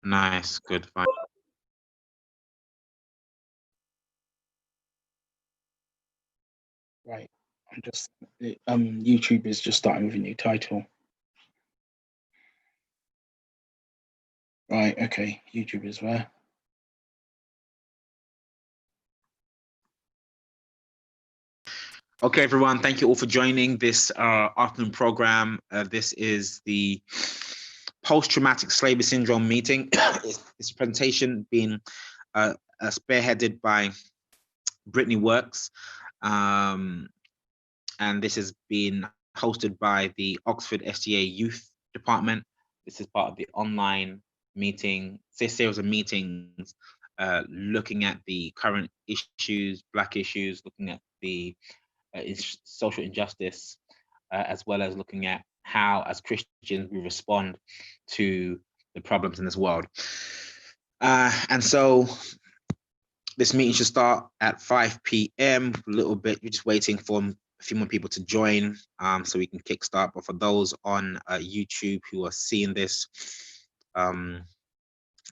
Nice, good, fine. Right. I'm just YouTube is just starting with a new title. Right, okay. YouTube is where? Okay, everyone, thank you all for joining this afternoon program. This is the post-traumatic slavery syndrome meeting. This presentation being spearheaded by Brittany Works, and this has been hosted by the Oxford STA Youth Department. This is part of the online meeting, this series of meetings looking at the current issues, Black issues, looking at the social injustice, as well as looking at how, as Christians, we respond to the problems in this world. And so this meeting should start at 5 p.m. A little bit, we're just waiting for a few more people to join so we can kickstart. But for those on YouTube who are seeing this,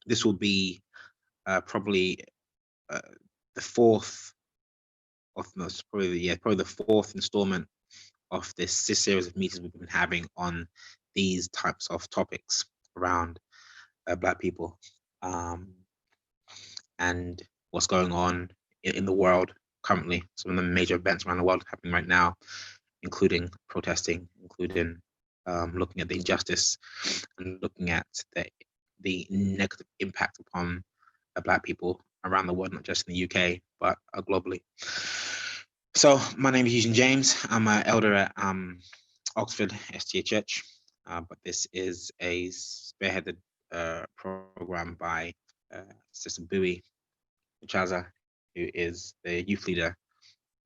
this will be probably the fourth of most, probably the fourth installment of this series of meetings we've been having on these types of topics around Black people and what's going on in the world currently. Some of the major events around the world happening right now, including protesting, including looking at the injustice and looking at the negative impact upon Black people around the world, not just in the UK, but globally. So my name is Eugene James. I'm an elder at Oxford STA Church, but this is a spearheaded program by Sister Bowie Chaza, who is the youth leader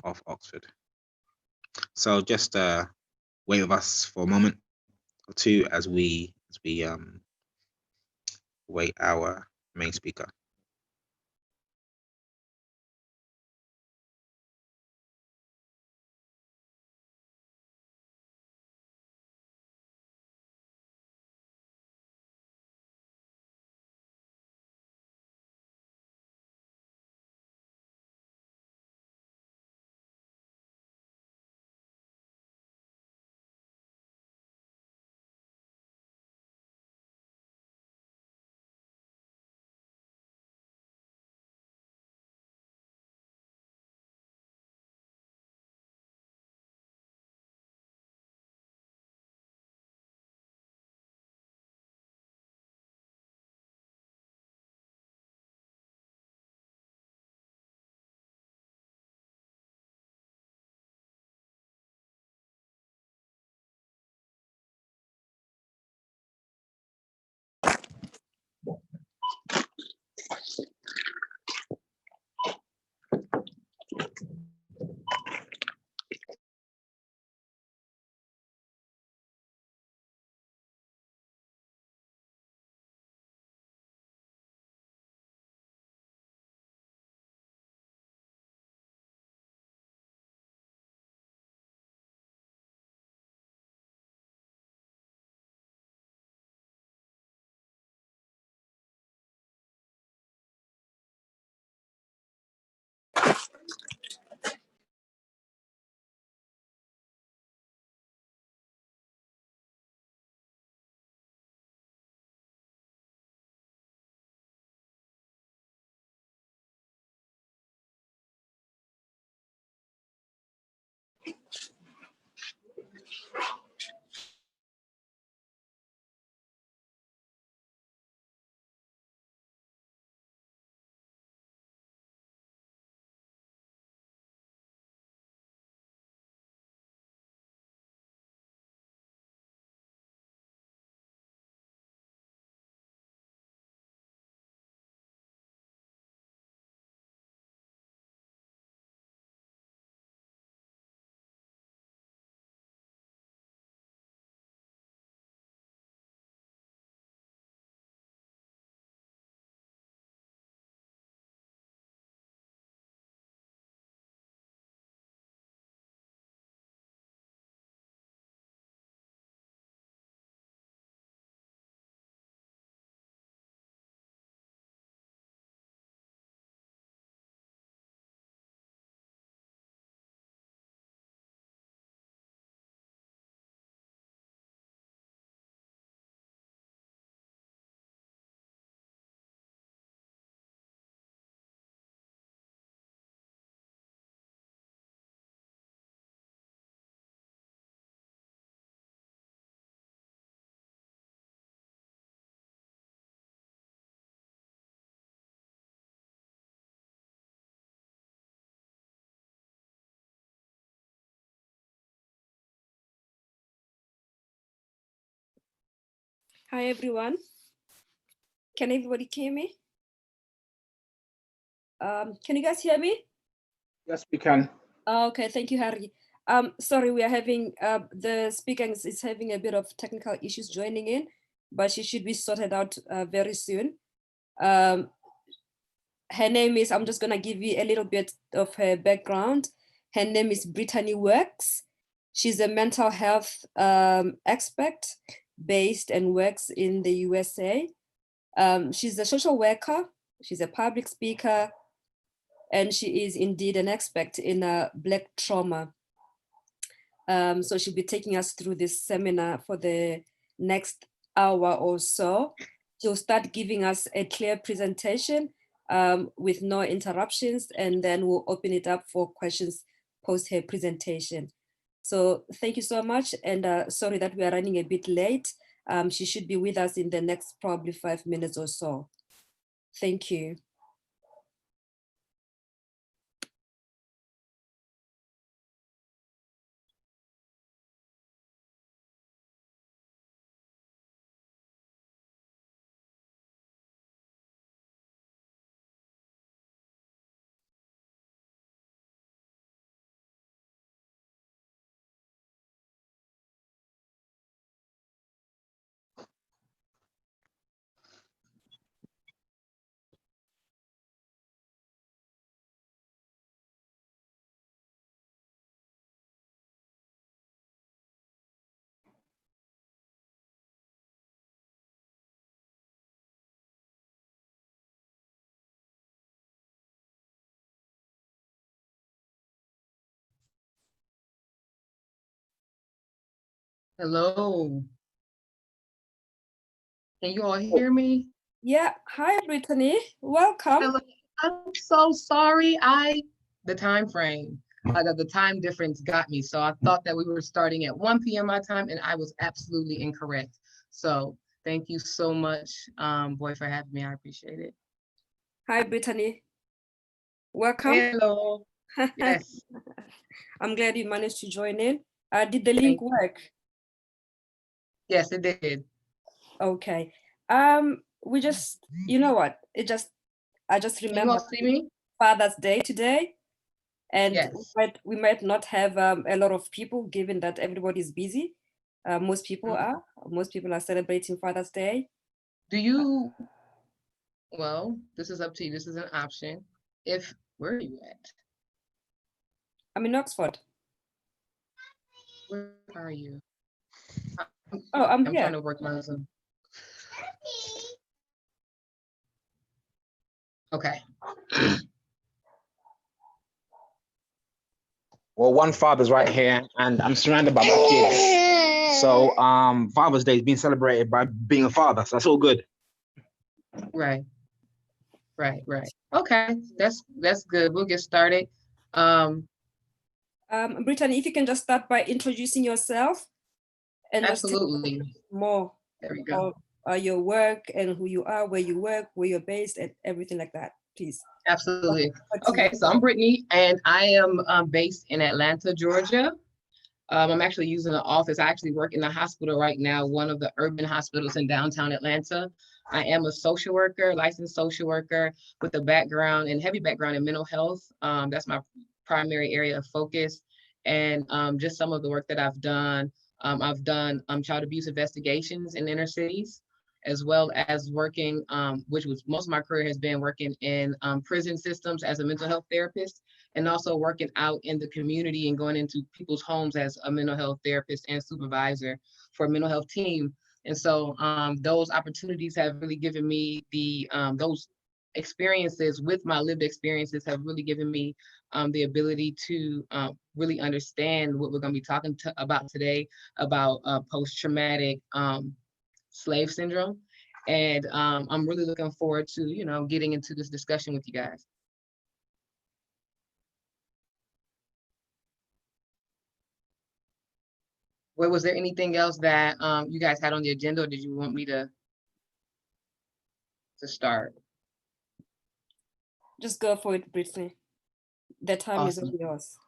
of Oxford. So just wait with us for a moment or two as we wait our main speaker. Hi, everyone. Can everybody hear me? Can you guys hear me? Yes, we can. Okay, thank you, Harry. Sorry, we are having, the speaker is having a bit of technical issues joining in, but she should be sorted out very soon. Her name is, I'm just gonna give you a little bit of her background. Her name is Brittany Works. She's a mental health expert based and works in the USA. She's a social worker, she's a public speaker, and she is indeed an expert in Black trauma. So she'll be taking us through this seminar for the next hour or so. She'll start giving us a clear presentation with no interruptions, and then we'll open it up for questions post her presentation. So thank you so much, and sorry that we are running a bit late. She should be with us in the next probably 5 minutes or so. Thank you. Hello. Can you all hear me? Yeah, hi Brittany, welcome. Hello. I'm so sorry. The time frame, the time difference got me. So I thought that we were starting at 1 p.m. my time, and I was absolutely incorrect. So thank you so much, Boy, for having me. I appreciate it. Hi Brittany, welcome. Hello. Yes. I'm glad you managed to join in. Did the link work? Yes, it did. Okay. We just, you know what? I just remember see me? Father's Day today, and Yes. we might not have a lot of people, given that everybody's busy. Most people are. Most people are celebrating Father's Day. Do you? Well, this is up to you. This is an option. Where are you at? I'm in Oxford. Where are you? Oh, I'm here. here. Trying to work my Zoom. Okay. Well, one father's right here, and I'm surrounded by my kids. So Father's Day is being celebrated by being a father. So that's all good. Right. Okay, that's good. We'll get started. Brittany, if you can just start by introducing yourself and absolutely just more there we go. Your work and who you are, where you work, where you're based, and everything like that, please. Absolutely. Okay, so I'm Brittany, and I am based in Atlanta, Georgia. I'm actually using an office. I actually work in the hospital right now, one of the urban hospitals in downtown Atlanta. I am a social worker, licensed social worker with a background and heavy background in mental health. That's my primary area of focus. And just some of the work that I've done child abuse investigations in inner cities, as well as working, which was most of my career has been working in prison systems as a mental health therapist, and also working out in the community and going into people's homes as a mental health therapist and supervisor for a mental health team. And so those opportunities have really given me those experiences with my lived experiences have really given me the ability to really understand what we're going to be talking about today, about post-traumatic slave syndrome. And I'm really looking forward to, getting into this discussion with you guys. Was there anything else that you guys had on the agenda, or did you want me to start? Just go for it, Brittany. The time Awesome. is all yours.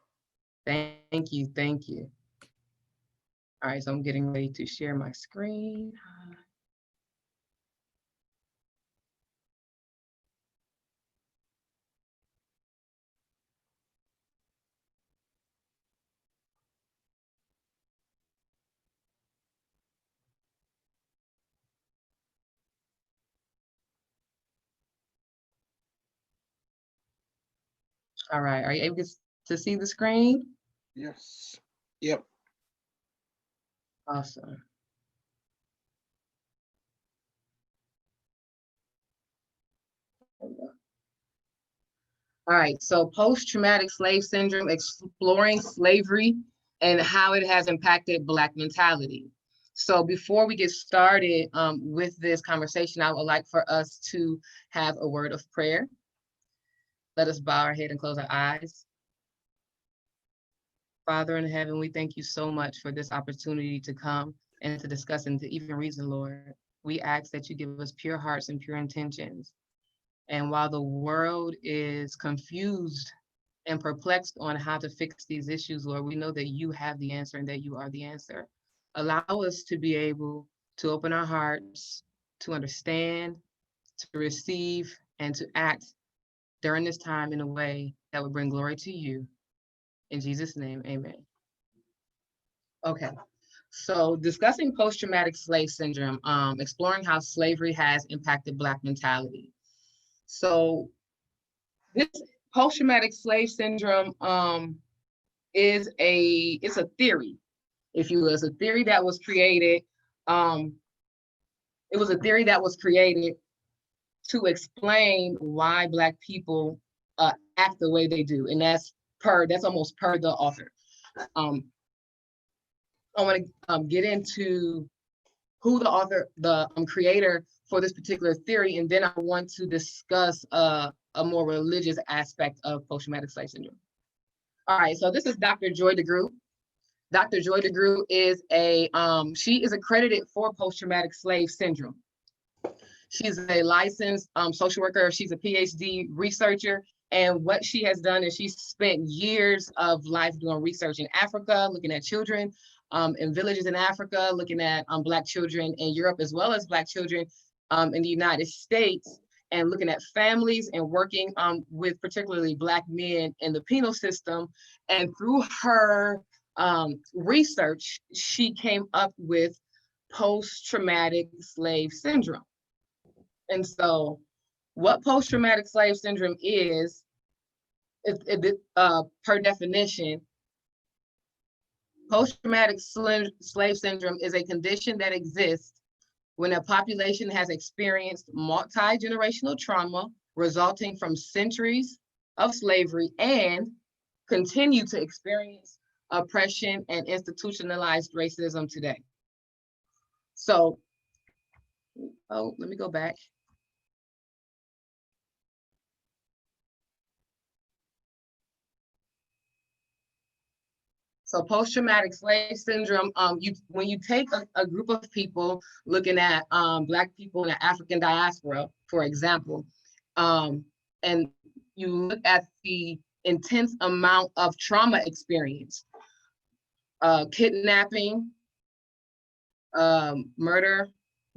Thank you. All right, so I'm getting ready to share my screen. All right, are you able to see the screen? Yes. Yep. Awesome. All right, so post-traumatic slave syndrome, exploring slavery and how it has impacted Black mentality. So before we get started with this conversation, I would like for us to have a word of prayer. Let us bow our head and close our eyes. Father in heaven, we thank you so much for this opportunity to come and to discuss and to even reason, Lord. We ask that you give us pure hearts and pure intentions. And while the world is confused and perplexed on how to fix these issues, Lord, we know that you have the answer and that you are the answer. Allow us to be able to open our hearts, to understand, to receive, and to act during this time in a way that would bring glory to you. In Jesus' name, amen. Okay, so discussing post-traumatic slave syndrome, exploring how slavery has impacted Black mentality. So this post-traumatic slave syndrome it's a theory, if you will. It's a theory that was created. It was a theory that was created to explain why Black people act the way they do, and that's almost per the author. I want to get into who the author, the creator for this particular theory, and then I want to discuss a more religious aspect of post-traumatic slave syndrome. All right, so this is Dr. Joy DeGruy. Dr. Joy DeGruy is she is accredited for post-traumatic slave syndrome. She's a licensed social worker. She's a PhD researcher. And what she has done is she's spent years of life doing research in Africa, looking at children in villages in Africa, looking at Black children in Europe, as well as Black children in the United States, and looking at families and working with particularly Black men in the penal system. And through her research, she came up with post-traumatic slave syndrome. And so what post-traumatic slave syndrome is, per definition, post-traumatic slave syndrome is a condition that exists when a population has experienced multi-generational trauma resulting from centuries of slavery and continue to experience oppression and institutionalized racism today. So, let me go back. So post-traumatic slave syndrome, when you take a group of people looking at Black people in the African diaspora, for example, and you look at the intense amount of trauma experience, kidnapping, murder,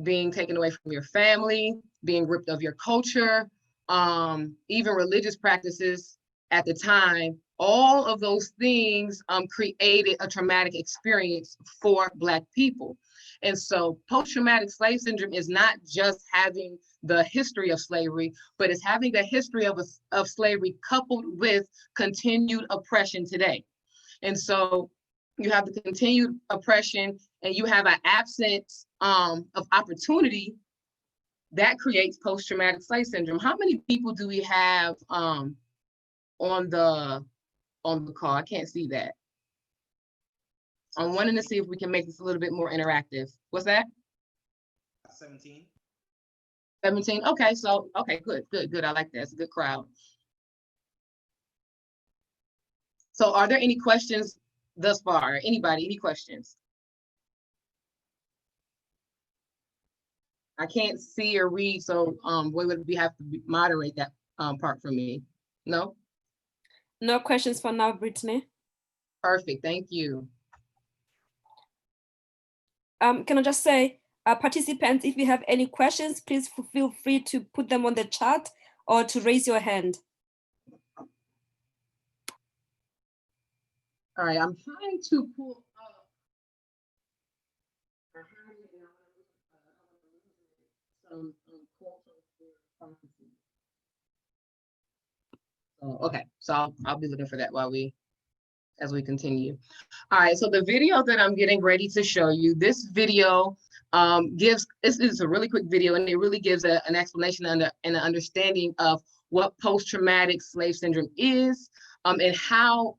being taken away from your family, being ripped of your culture, even religious practices at the time, all of those things created a traumatic experience for Black people. And so post-traumatic slave syndrome is not just having the history of slavery, but it's having the history of slavery coupled with continued oppression today. And so you have the continued oppression and you have an absence of opportunity that creates post-traumatic slave syndrome. How many people do we have on the call? I can't see that. I'm wanting to see if we can make this a little bit more interactive. What's that? 17. 17, okay, so, okay, good, I like that, it's a good crowd. So are there any questions thus far? Anybody, any questions? I can't see or read, so we would have to moderate that part for me. No? No questions for now, Brittany. Perfect, thank you. Can I just say, participants, if you have any questions, please feel free to put them on the chat or to raise your hand. All right, I'm trying to pull up some quotes of prophecy. Okay, so I'll be looking for that as we continue. All right, so the video that I'm getting ready to show you, this video is a really quick video, and it really gives an explanation and an understanding of what post-traumatic slave syndrome is, and how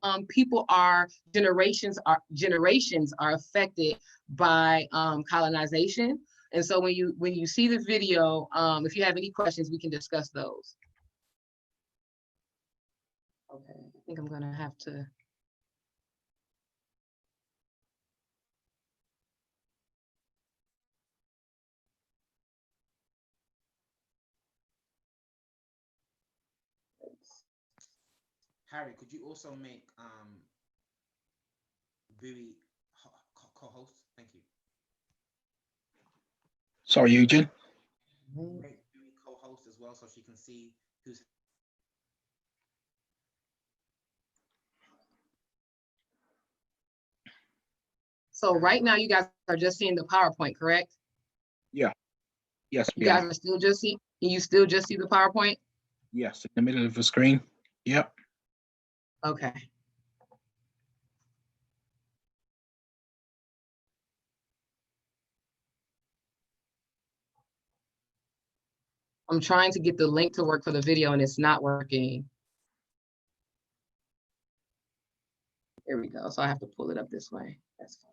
generations are affected by colonization. And so when you see the video, if you have any questions, we can discuss those. Okay, I think I'm gonna have to. Harry, could you also make Vivi co-host? Thank you. Sorry, Eugene. Make Vivi co-host as well, so she can see who's. So right now, you guys are just seeing the PowerPoint, correct? Yeah. Yes, You guys are still just see. You still just see the PowerPoint? Yes, in the middle of the screen. Yep. Okay. I'm trying to get the link to work for the video, and it's not working. Here we go. So I have to pull it up this way. That's fine.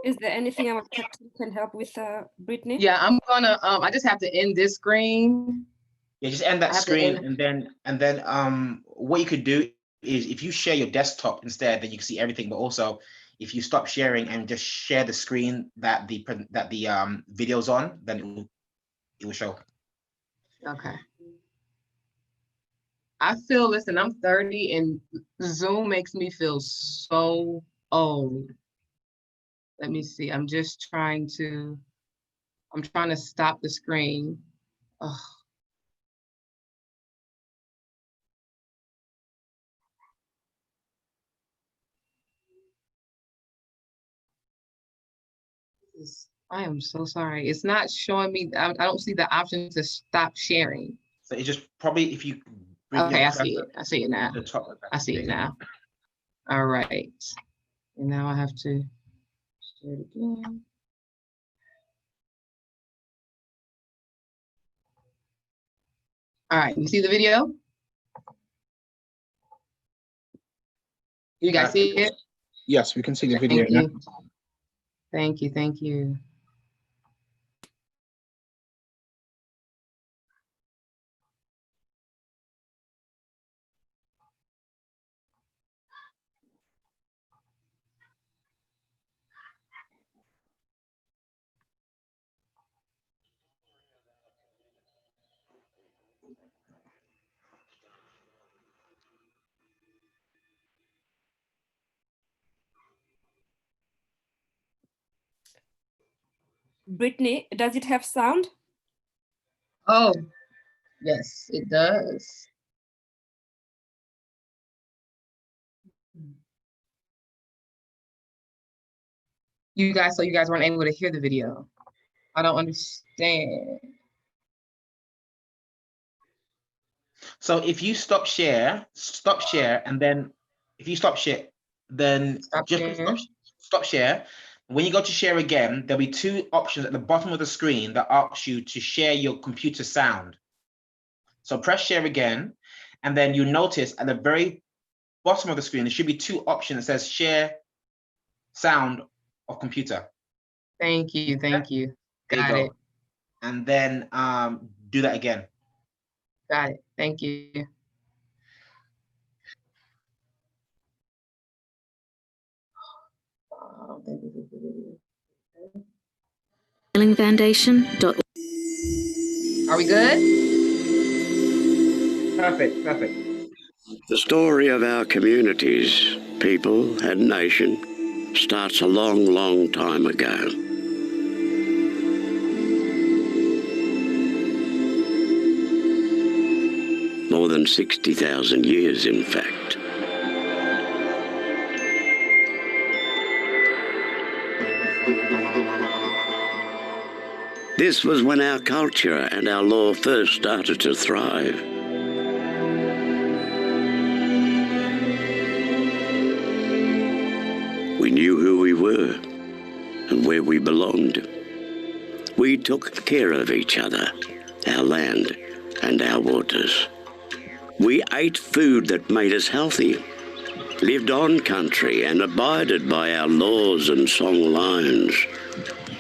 Is there anything our tech team can help with, Brittany? Yeah, I'm gonna. I just have to end this screen. Yeah, just end that screen, and then what you could do is, if you share your desktop instead, then you can see everything. But also, if you stop sharing and just share the screen that the video's on, then it will show. Okay. I feel, listen, I'm 30 and Zoom makes me feel so old. Let me see. I'm trying to stop the screen. Ugh. I am so sorry. It's not showing me. I don't see the option to stop sharing. So it's just probably if you bring okay, I see it. I see it now. The top I see it now. All right. And now I have to share it again. All right, you see the video? You guys see it? Yes, we can see the video now. Thank you, thank you. Brittany, does it have sound? Oh, yes, it does. So you guys weren't able to hear the video. I don't understand. So if you stop share, and then if you stop share, then stop share. When you go to share again, there'll be two options at the bottom of the screen that asks you to share your computer sound. So press share again, and then you notice at the very bottom of the screen, there should be two options that says share sound of computer. Thank you, thank you. Got it. And then do that again. Got it, thank you. Foundation. Are we good? Perfect, perfect. The story of our communities, people and nation starts a long, long time ago. More than 60,000 years, in fact. This was when our culture and our law first started to thrive. We knew who we were and where we belonged. We took care of each other, our land and our waters. We ate food that made us healthy, lived on country and abided by our laws and song lines.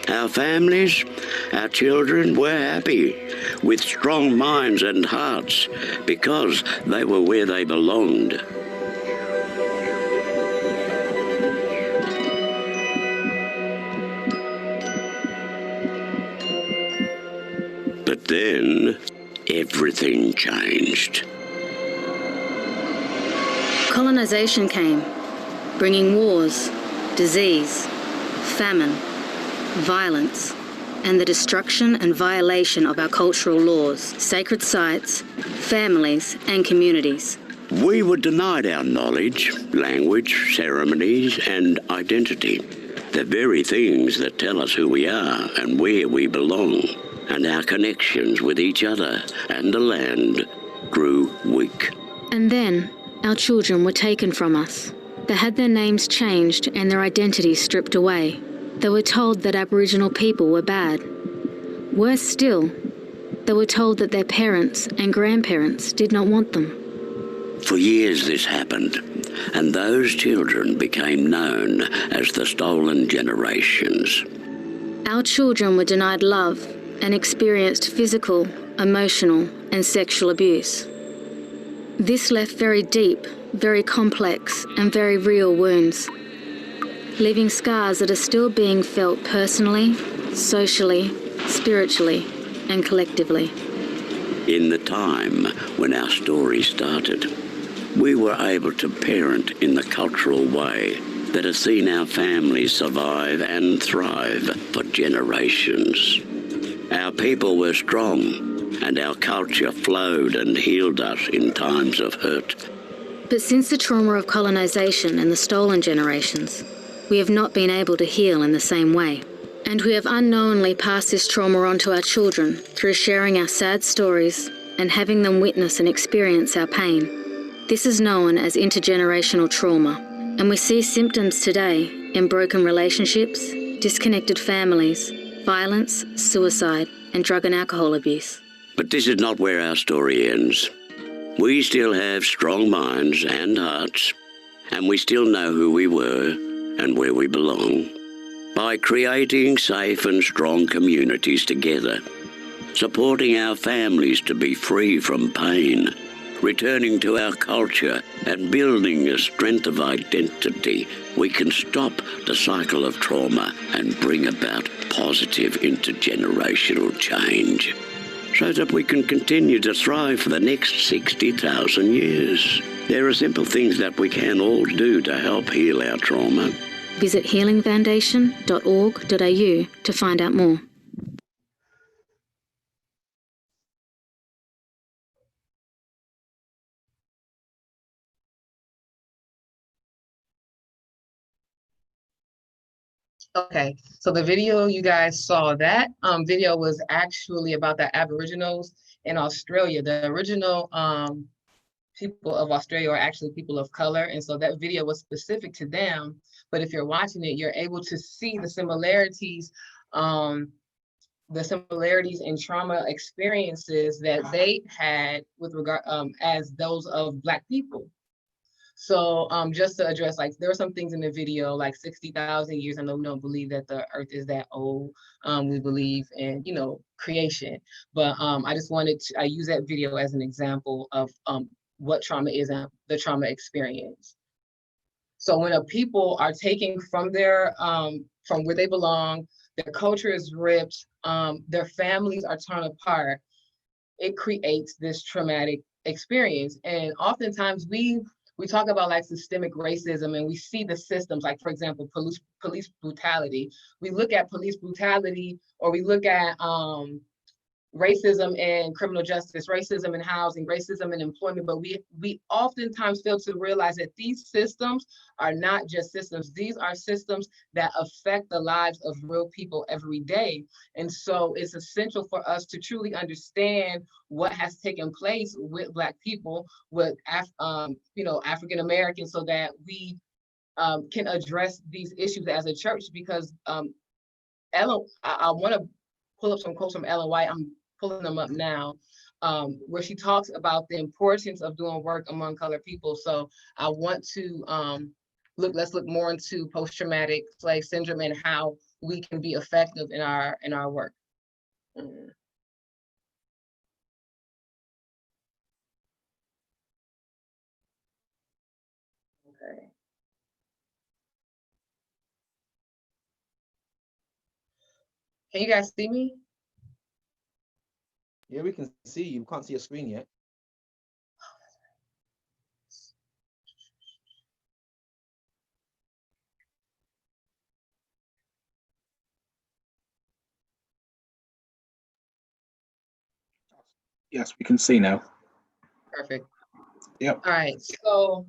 Our families, our children were happy, with strong minds and hearts, because they were where they belonged. But then, everything changed. Colonization came, bringing wars, disease, famine, violence, and the destruction and violation of our cultural laws, sacred sites, families, and communities. We were denied our knowledge, language, ceremonies, and identity, the very things that tell us who we are and where we belong. And our connections with each other and the land grew weak. And then, our children were taken from us. They had their names changed and their identities stripped away. They were told that Aboriginal people were bad. Worse still, they were told that their parents and grandparents did not want them. For years this happened, and those children became known as the stolen generations. Our children were denied love and experienced physical, emotional, and sexual abuse. This left very deep, very complex, and very real wounds, leaving scars that are still being felt personally, socially, spiritually, and collectively. In the time when our story started, we were able to parent in the cultural way that has seen our families survive and thrive for generations. Our people were strong, and our culture flowed and healed us in times of hurt. But since the trauma of colonization and the stolen generations, we have not been able to heal in the same way. And we have unknowingly passed this trauma on to our children through sharing our sad stories and having them witness and experience our pain. This is known as intergenerational trauma, and we see symptoms today in broken relationships, disconnected families, violence, suicide, and drug and alcohol abuse. But this is not where our story ends. We still have strong minds and hearts, and we still know who we were and where we belong. By creating safe and strong communities together, supporting our families to be free from pain, returning to our culture and building a strength of identity, we can stop the cycle of trauma and bring about positive intergenerational change so that we can continue to thrive for the next 60,000 years. There are simple things that we can all do to help heal our trauma. Visit healingfoundation.org.au to find out more. Okay, so the video you guys saw, that video was actually about the Aboriginals in Australia. The original people of Australia are actually people of color, and so that video was specific to them. But if you're watching it, you're able to see the similarities in trauma experiences that they had with regard as those of Black people. So just to address, like, there are some things in the video, like 60,000 years. I know we don't believe that the earth is that old. We believe in, creation. But I just wanted to, I use that video as an example of what trauma is and the trauma experience. So when a people are taken from their, from where they belong, their culture is ripped, their families are torn apart, it creates this traumatic experience. And oftentimes we talk about like systemic racism, and we see the systems, like, for example, police brutality. We look at police brutality, or we look at racism in criminal justice, racism in housing, racism in employment, but we oftentimes fail to realize that these systems are not just systems. These are systems that affect the lives of real people every day. And so it's essential for us to truly understand what has taken place with Black people, with African Americans, so that we can address these issues as a church. Because I want to pull up some quotes from Ellen White. I'm pulling them up now, where she talks about the importance of doing work among colored people. So I want to let's look more into post-traumatic slave syndrome and how we can be effective in our work. Okay. Can you guys see me? Yeah, we can see you. We can't see your screen yet. Yes, we can see now. Perfect. Yep. All right. So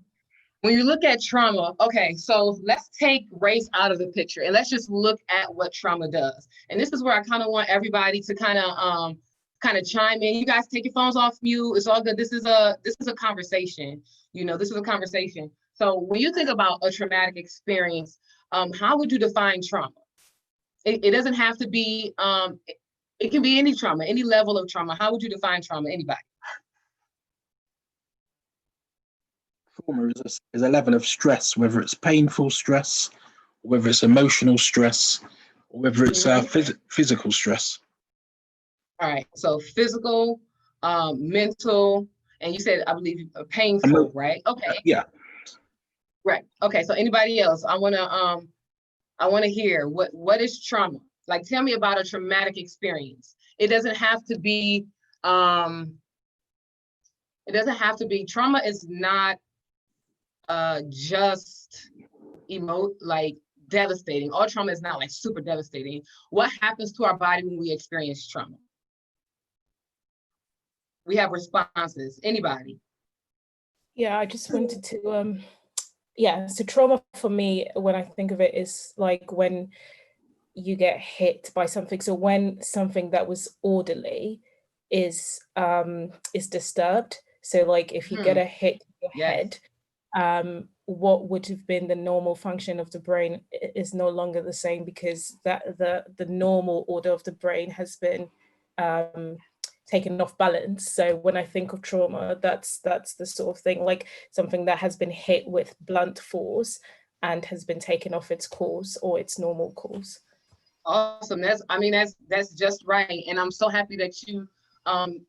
when you look at trauma, okay, so let's take race out of the picture and let's just look at what trauma does. And this is where I kind of want everybody to kind of chime in. You guys take your phones off mute. It's all good. This is a conversation. This is a conversation. So when you think about a traumatic experience, how would you define trauma? It doesn't have to be, it can be any trauma, any level of trauma. How would you define trauma? Anybody? Trauma is a level of stress, whether it's painful stress, whether it's emotional stress, or whether it's physical stress. All right, so physical, mental, and you said, I believe, painful, right? Okay. Yeah. Right. Okay. So anybody else? I want to hear what is trauma? Like, tell me about a traumatic experience. It doesn't have to be. Trauma is not just devastating. All trauma is not like super devastating. What happens to our body when we experience trauma? We have responses. Anybody? Yeah, I just wanted to, so trauma for me, when I think of it, is like when you get hit by something. So when something that was orderly is disturbed. So like if you get a hit to your head, what would have been the normal function of the brain is no longer the same, because that the normal order of the brain has been taken off balance. So when I think of trauma, that's the sort of thing, like something that has been hit with blunt force and has been taken off its course or its normal course. Awesome. That's just right. And I'm so happy that you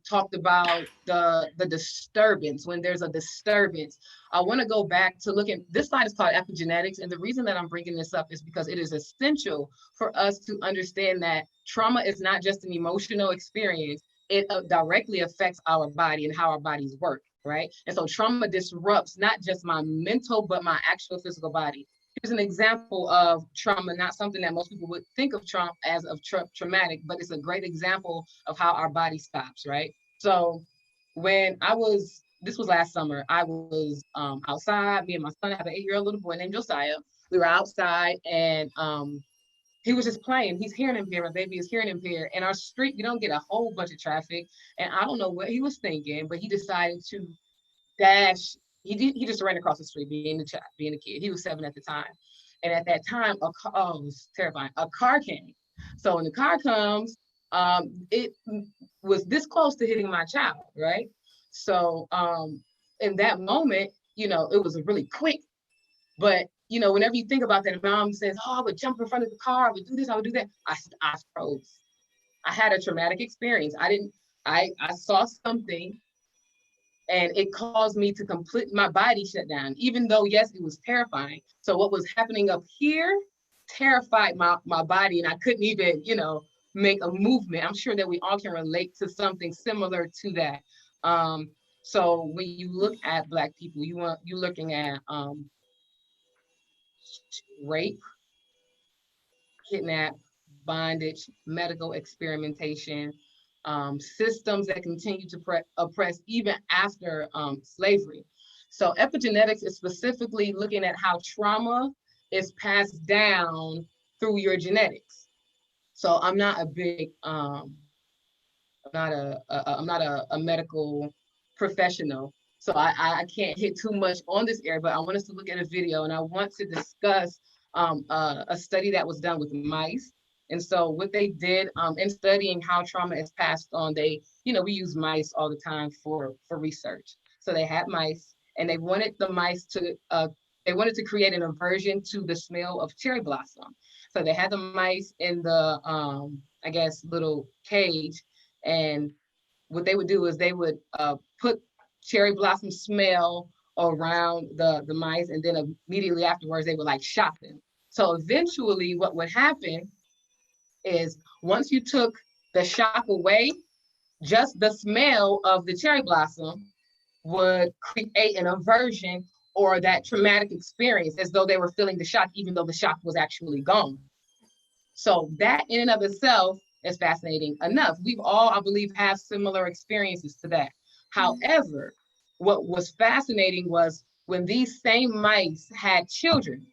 talked about the disturbance. When there's a disturbance, I want to go back to look at this slide. Is called epigenetics, and the reason that I'm bringing this up is because it is essential for us to understand that trauma is not just an emotional experience. It directly affects our body and how our bodies work, right? And so trauma disrupts not just my mental, but my actual physical body. Here's an example of trauma, not something that most people would think of trauma as traumatic, but it's a great example of how our body stops, right? So this was last summer, I was outside, me and my son, I have an 8-year-old little boy named Josiah. We were outside and he was just playing. He's hearing impaired, my baby is hearing impaired. And our street, we don't get a whole bunch of traffic. And I don't know what he was thinking, but he decided to dash. He just ran across the street, being a kid. He was 7 at the time. And at that time, it was terrifying. A car came. So when the car comes, it was this close to hitting my child, right? So in that moment, it was really quick. But, whenever you think about that, mom says, I would jump in front of the car, I would do this, I would do that. I froze. I had a traumatic experience. I saw something and it caused me to my body shut down, even though, yes, it was terrifying. So what was happening up here terrified my body, and I couldn't even, make a movement. I'm sure that we all can relate to something similar to that. So when you look at Black people, you're looking at rape, kidnap, bondage, medical experimentation, systems that continue to oppress even after slavery. So epigenetics is specifically looking at how trauma is passed down through your genetics. So I'm not a big, I'm not a medical professional, so I can't hit too much on this area, but I want us to look at a video, and I want to discuss a study that was done with mice. And so what they did in studying how trauma is passed on, we use mice all the time for research. So they had mice, and they wanted the mice to, they wanted to create an aversion to the smell of cherry blossom. So they had the mice in the, I guess, little cage, and what they would do is they would put cherry blossom smell around the mice, and then immediately afterwards they would like shock them. So eventually what would happen is once you took the shock away, just the smell of the cherry blossom would create an aversion or that traumatic experience, as though they were feeling the shock, even though the shock was actually gone. So that in and of itself is fascinating enough. We've all, I believe, have similar experiences to that. However, what was fascinating was when these same mice had children.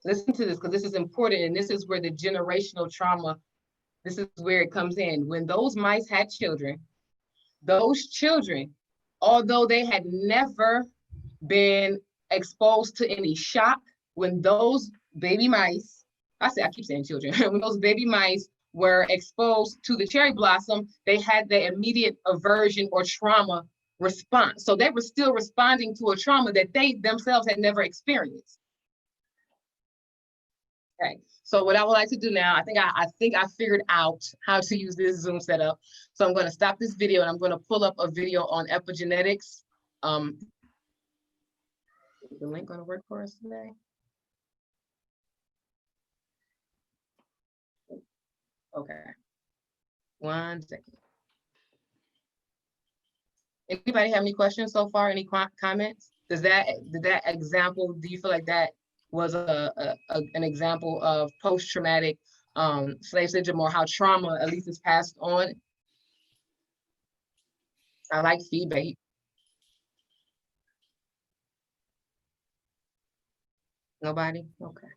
Listen to this, because this is important, and this is where the generational trauma, this is where it comes in. When those mice had children, those children, although they had never been exposed to any shock, when those baby mice, I keep saying children, when those baby mice were exposed to the cherry blossom, they had the immediate aversion or trauma response. So they were still responding to a trauma that they themselves had never experienced. Okay, so what I would like to do now, I think I figured out how to use this Zoom setup. So I'm going to stop this video, and I'm going to pull up a video on epigenetics. Is the link going to work for us today? Okay, 1 second. Anybody have any questions so far? Any comments? Did that example, do you feel like that was an example of post-traumatic slave syndrome, or how trauma at least is passed on? I like feedback. Nobody? Okay.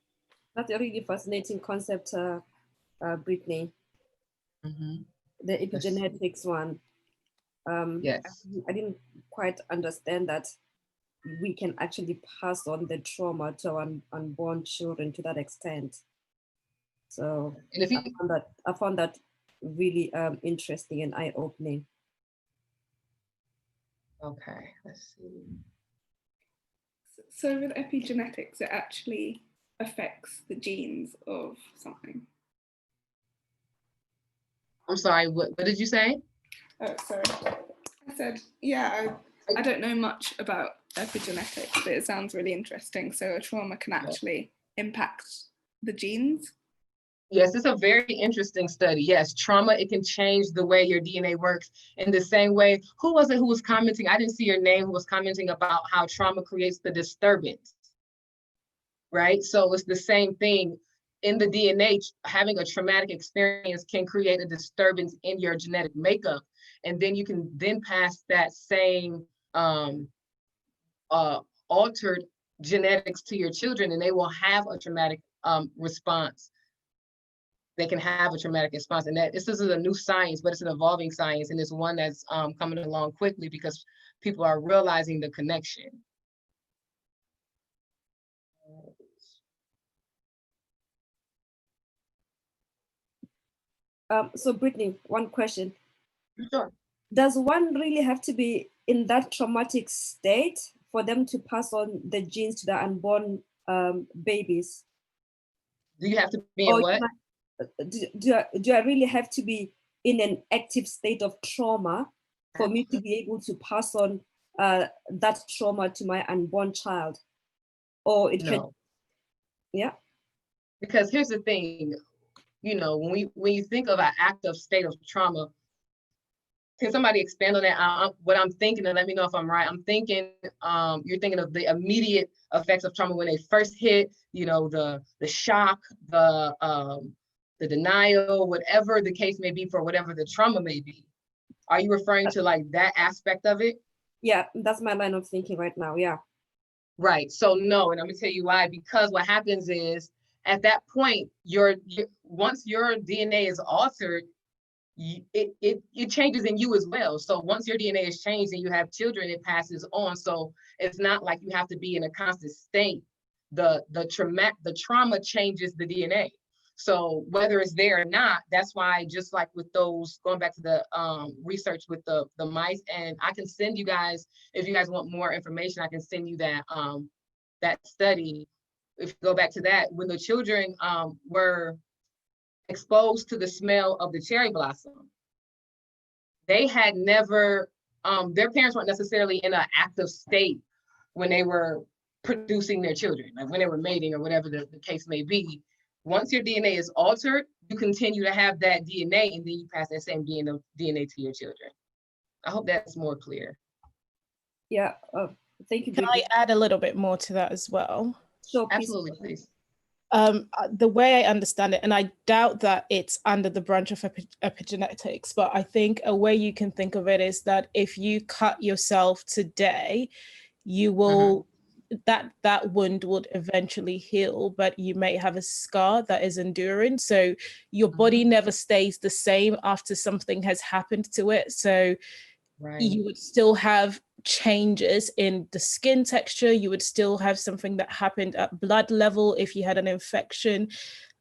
That's a really fascinating concept, Brittany. Mm-hmm. The epigenetics one. Yes. I didn't quite understand that we can actually pass on the trauma to our unborn children to that extent. So and if you, I found that really interesting and eye-opening. Okay, let's see. So with epigenetics, it actually affects the genes of something. I'm sorry, what did you say? Oh, sorry. I said, yeah, I don't know much about epigenetics, but it sounds really interesting. So a trauma can actually impact the genes. Yes, it's a very interesting study. Yes, trauma, it can change the way your DNA works in the same way. Who was it who was commenting? I didn't see your name, who was commenting about how trauma creates the disturbance, right? So it's the same thing in the DNA. Having a traumatic experience can create a disturbance in your genetic makeup. And then you can then pass that same altered genetics to your children, and they will have a traumatic response. They can have a traumatic response. And that this is a new science, but it's an evolving science, and it's one that's coming along quickly because people are realizing the connection. So Brittany, one question. Sure. Does one really have to be in that traumatic state for them to pass on the genes to the unborn babies? Do you have to be in what? Do I really have to be in an active state of trauma for me to be able to pass on that trauma to my unborn child? Or it can, yeah? Because here's the thing, you know, when you think of an active state of trauma, can somebody expand on that? What I'm thinking, and let me know if I'm right. I'm thinking you're thinking of the immediate effects of trauma when they first hit, you know, the shock, the the denial, whatever the case may be for whatever the trauma may be. Are you referring to like that aspect of it? Yeah, that's my line of thinking right now. Yeah. Right. So no, and I'm gonna tell you why. Because what happens is at that point, once your DNA is altered, it changes in you as well. So once your DNA is changed and you have children, it passes on. So it's not like you have to be in a constant state. The trauma changes the DNA. So whether it's there or not, that's why, just like with those, going back to the research with the mice, and I can send you guys, if you guys want more information, I can send you that that study. If you go back to that, when the children were exposed to the smell of the cherry blossom, they had never, their parents weren't necessarily in an active state when they were producing their children, like when they were mating or whatever the case may be. Once your DNA is altered, you continue to have that DNA, and then you pass that same DNA to your children. I hope that's more clear. Yeah, thank you. Can I add a little bit more to that as well? Sure, absolutely, please. The way I understand it, and I doubt that it's under the branch of epigenetics, but I think a way you can think of it is that if you cut yourself today, you will, that wound would eventually heal, but you may have a scar that is enduring. So your body never stays the same after something has happened to it. So you would still have changes in the skin texture. You would still have something that happened at blood level if you had an infection.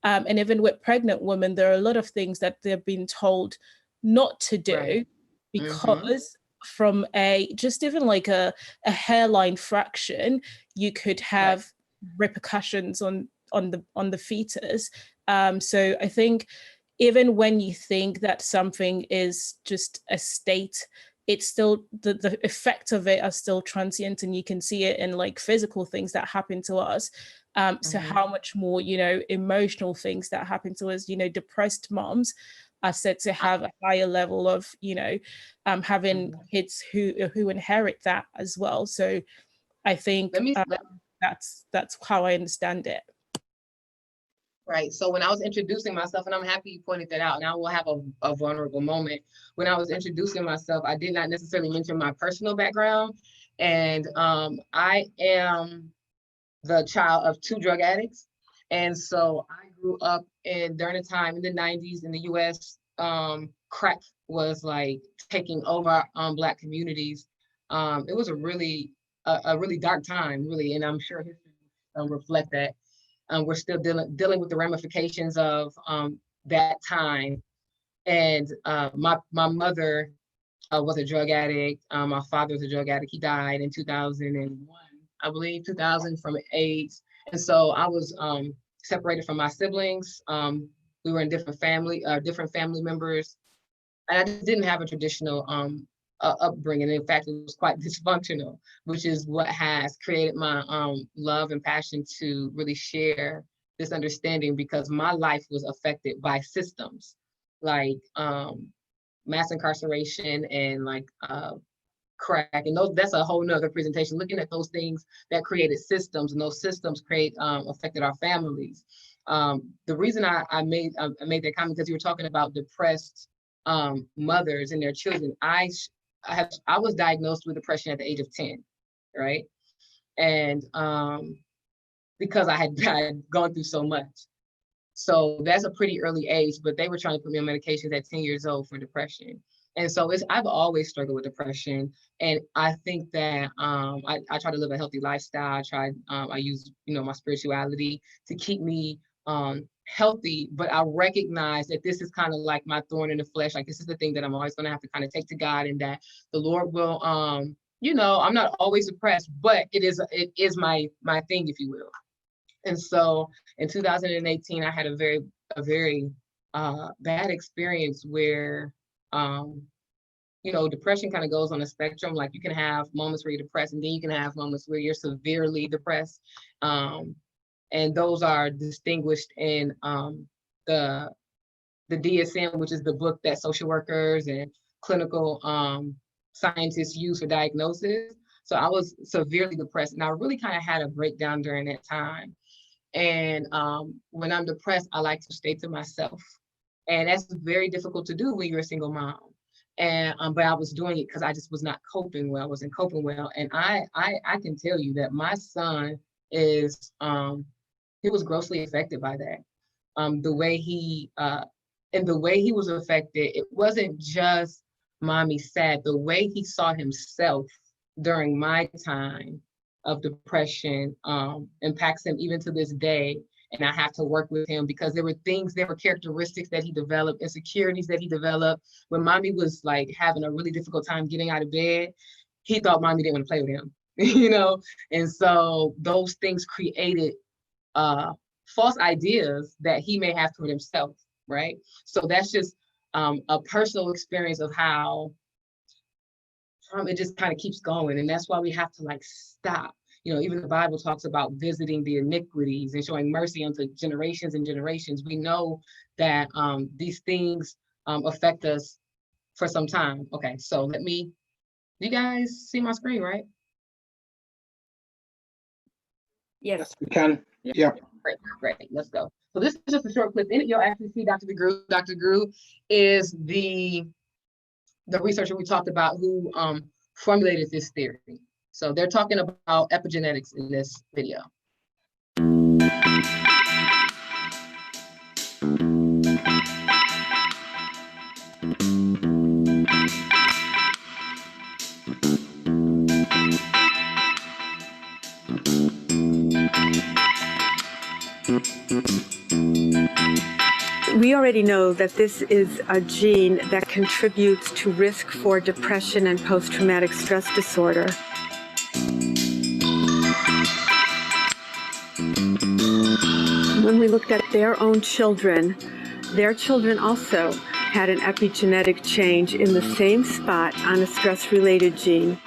And even with pregnant women, there are a lot of things that they're being told not to do because from just even like a hairline fraction, you could have repercussions on the fetus. So I think even when you think that something is just a state, it's still the effect of it are still transient, and you can see it in like physical things that happen to us. So how much more, emotional things that happen to us, depressed moms are said to have a higher level of, having kids who inherit that as well. So I think that's how I understand it. Right. So when I was introducing myself, and I'm happy you pointed that out, and I will have a vulnerable moment. When I was introducing myself, I did not necessarily mention my personal background. And I am the child of 2 drug addicts. And so I grew up during a time in the 90s in the US, crack was like taking over Black communities. It was a really dark time, really, and I'm sure history will reflect that. We're still dealing with the ramifications of that time. And my mother was a drug addict. My father was a drug addict. He died in 2001, I believe, 2000 from AIDS. And so I was separated from my siblings. We were in different family members. And I just didn't have a traditional upbringing. In fact, it was quite dysfunctional, which is what has created my love and passion to really share this understanding, because my life was affected by systems like mass incarceration and like crack, and that's a whole nother presentation, looking at those things that created systems, and those systems affected our families. The reason I made that comment, because you were talking about depressed mothers and their children. I was diagnosed with depression at the age of 10, right? And because I had gone through so much. So that's a pretty early age, but they were trying to put me on medications at 10 years old for depression. And so I've always struggled with depression. And I think that I try to live a healthy lifestyle. I use, my spirituality to keep me healthy, but I recognize that this is kind of like my thorn in the flesh. Like, this is the thing that I'm always going to have to kind of take to God, and that the Lord will, I'm not always depressed, but it is my thing, if you will. And so in 2018, I had a very bad experience where, depression kind of goes on a spectrum. Like, you can have moments where you're depressed, and then you can have moments where you're severely depressed. And those are distinguished in the DSM, which is the book that social workers and clinical scientists use for diagnosis. So I was severely depressed, and I really kind of had a breakdown during that time. And when I'm depressed, I like to stay to myself. And that's very difficult to do when you're a single mom. And but I was doing it because I just was not coping well. I wasn't coping well. And I can tell you that my son is he was grossly affected by that. The way he was affected, it wasn't just mommy sad. The way he saw himself during my time of depression impacts him even to this day. And I have to work with him because there were characteristics that he developed, insecurities that he developed. When mommy was like having a really difficult time getting out of bed, he thought mommy didn't want to play with him, you know? And so those things created false ideas that he may have toward himself, right? So that's just a personal experience of how it just kind of keeps going. And that's why we have to like stop. You know, even the Bible talks about visiting the iniquities and showing mercy unto generations and generations. We know that these things affect us for some time. Okay, so you guys see my screen, right? Yes. We can. Yeah. Great, let's go. So this is just a short clip. In it, you'll actually see Dr. DeGrew. Dr. DeGrew is the researcher we talked about who formulated this theory. So they're talking about epigenetics in this video. We already know that this is a gene that contributes to risk for depression and post-traumatic stress disorder. When we looked at their own children also had an epigenetic change in the same spot on a stress-related gene.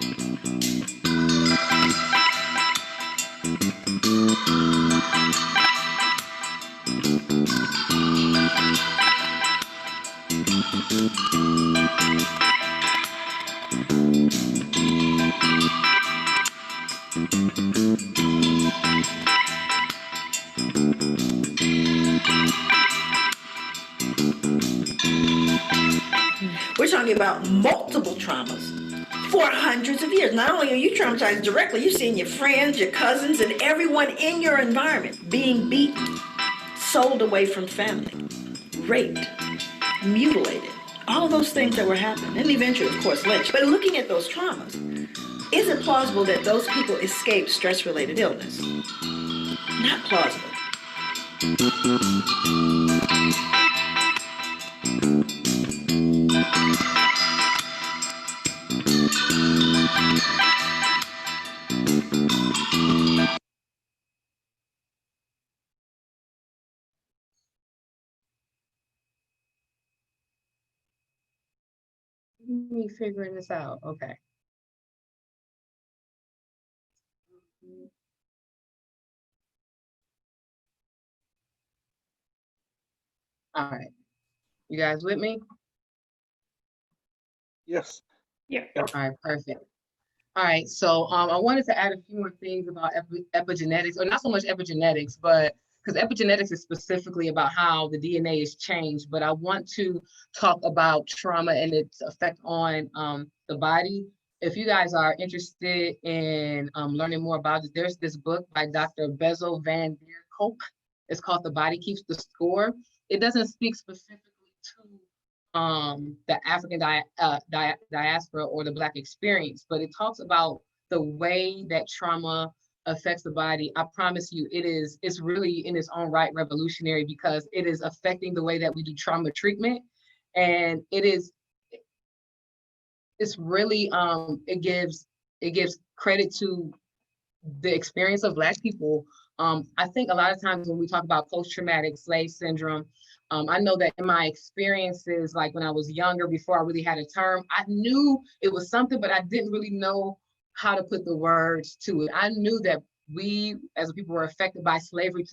We're talking about multiple traumas for hundreds of years. Not only are you traumatized directly, you're seeing your friends, your cousins, and everyone in your environment being beaten, sold away from family, raped, mutilated, all of those things that were happening, and eventually, of course, lynched. But looking at those traumas, is it plausible that those people escaped stress-related illness? Not plausible. Me figuring this out. Okay. All right. You guys with me? Yes. Yeah. All right, perfect. All right, so I wanted to add a few more things about epigenetics, or not so much epigenetics, but because epigenetics is specifically about how the DNA is changed, but I want to talk about trauma and its effect on the body. If you guys are interested in learning more about it, there's this book by Dr. Bezel van der Kolk. It's called The Body Keeps the Score. It doesn't speak specifically to the African diaspora or the Black experience, but it talks about the way that trauma affects the body. I promise you, it's really in its own right revolutionary because it is affecting the way that we do trauma treatment. And it's really, it gives credit to the experience of Black people. I think a lot of times when we talk about post-traumatic slave syndrome, I know that in my experiences, like when I was younger, before I really had a term, I knew it was something, but I didn't really know how to put the words to it. I knew that we as a people were affected by slavery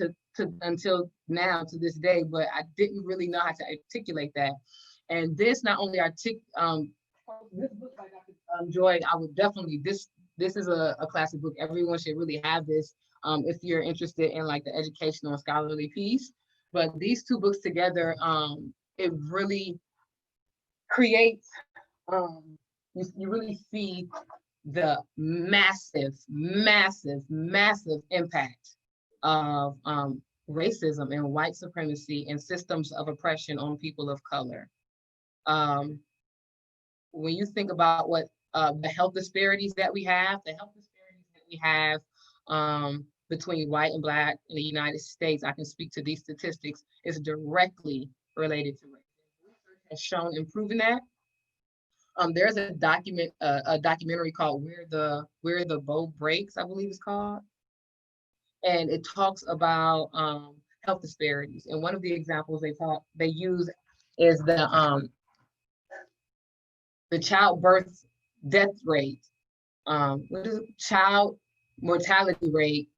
until now, to this day, but I didn't really know how to articulate that. And this not only this book by Dr. Joy, I would definitely, this is a classic book. Everyone should really have this. if you're interested in like the educational and scholarly piece. But these two books together, it really creates, you really see the massive, massive, massive impact of racism and white supremacy and systems of oppression on people of color. When you think about what the health disparities that we have, between white and Black in the United States, I can speak to these statistics, is directly related to racism. Research has shown in proving that. There's a documentary called Where the Bow Breaks, I believe it's called. And it talks about health disparities. And one of the examples they use is the childbirth death rate, child mortality rate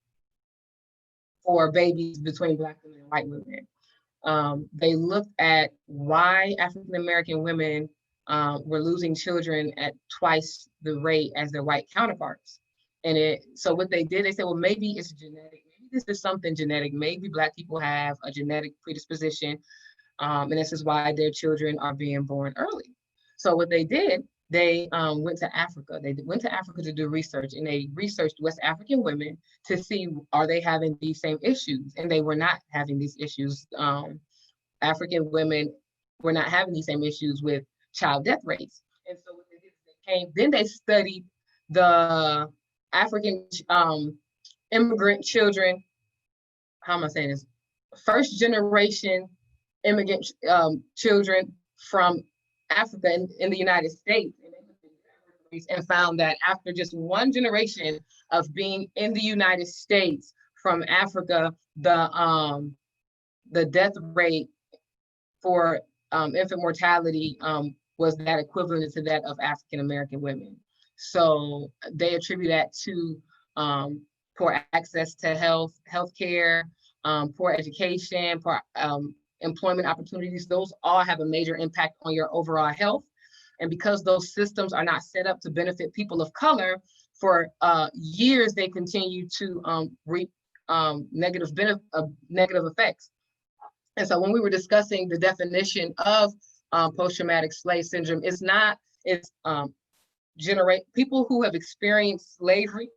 for babies between Black women and white women. They looked at why African American women were losing children at twice the rate as their white counterparts. And so what they did, they said, well, maybe it's genetic. Maybe this is something genetic. Maybe Black people have a genetic predisposition, and this is why their children are being born early. So what they did, they went to Africa. They went to Africa to do research, and they researched West African women to see, are they having these same issues? And they were not having these issues. African women were not having these same issues with child death rates. And so what they did, then they studied the African immigrant children, how am I saying this? First generation immigrant children from Africa in the United States, and found that after just one generation of being in the United States from Africa, the death rate for infant mortality was that equivalent to that of African American women. So they attribute that to poor access to healthcare, poor education, poor employment opportunities. Those all have a major impact on your overall health. And because those systems are not set up to benefit people of color, for years they continue to reap negative effects. And so when we were discussing the definition of post-traumatic slave syndrome, it's people who have experienced slavery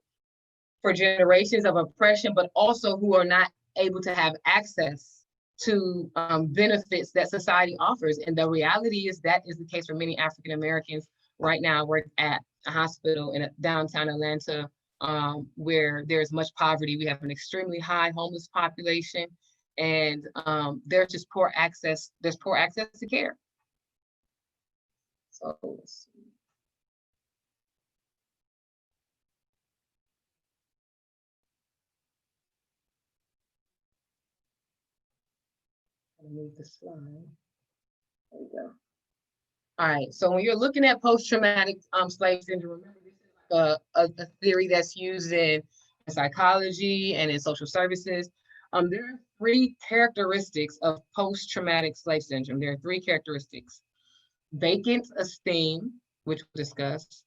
for generations of oppression, but also who are not able to have access to benefits that society offers. And the reality is that is the case for many African Americans. Right now, I work at a hospital in downtown Atlanta where there's much poverty. We have an extremely high homeless population, and there's just poor access. There's poor access to care. So let's see. Move the slide. There we go. All right. So when you're looking at post-traumatic slave syndrome, remember this is like a theory that's used in psychology and in social services. There are three characteristics of post-traumatic slave syndrome. There are three characteristics: vacant esteem, which we'll discuss,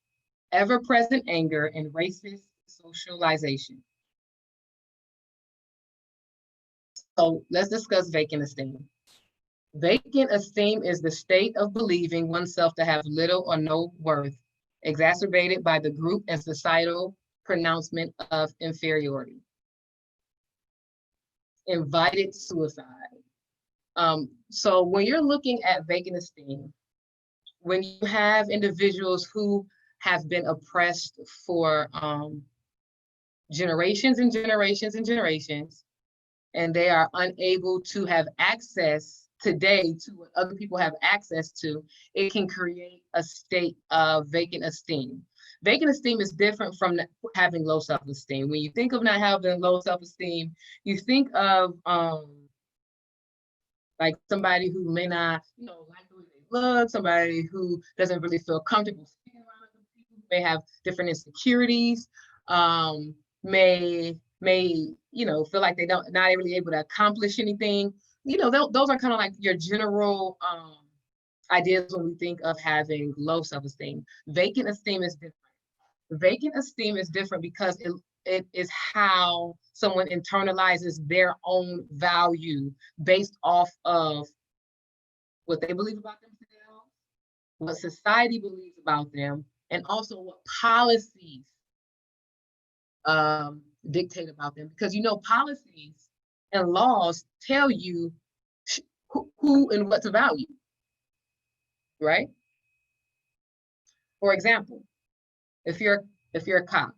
ever-present anger, and racist socialization. So let's discuss vacant esteem. Vacant esteem is the state of believing oneself to have little or no worth, exacerbated by the group and societal pronouncement of inferiority. Invited suicide. So when you're looking at vacant esteem, when you have individuals who have been oppressed for generations and generations and generations, and they are unable to have access today to what other people have access to, it can create a state of vacant esteem. Vacant esteem is different from having low self-esteem. When you think of not having low self-esteem, you think of like somebody who may not, like the way they look, somebody who doesn't really feel comfortable speaking around other people, may have different insecurities, may feel like they not really able to accomplish anything. Those are kind of like your general ideas when we think of having low self-esteem. Vacant esteem is different. Vacant esteem is different because it is how someone internalizes their own value based off of what they believe about themselves, what society believes about them, and also what policies dictate about them. Because policies and laws tell you who and what to value, right? For example, if you're a cop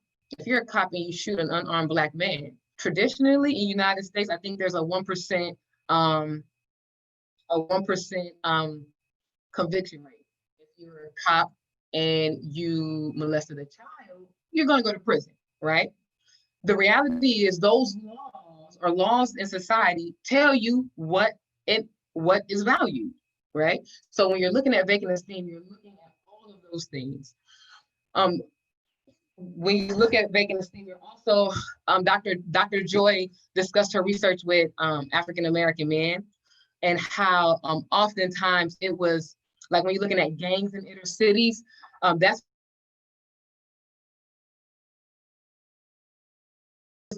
and you shoot an unarmed Black man, traditionally in the United States, I think there's a 1% conviction rate. If you're a cop and you molested a child, you're going to go to prison, right? The reality is those laws in society tell you what is valued, right? So when you're looking at vacant esteem, you're looking at all of those things. When you look at vacant esteem, you're also, Dr. Joy discussed her research with African-American men, and how oftentimes it was like when you're looking at gangs in inner cities,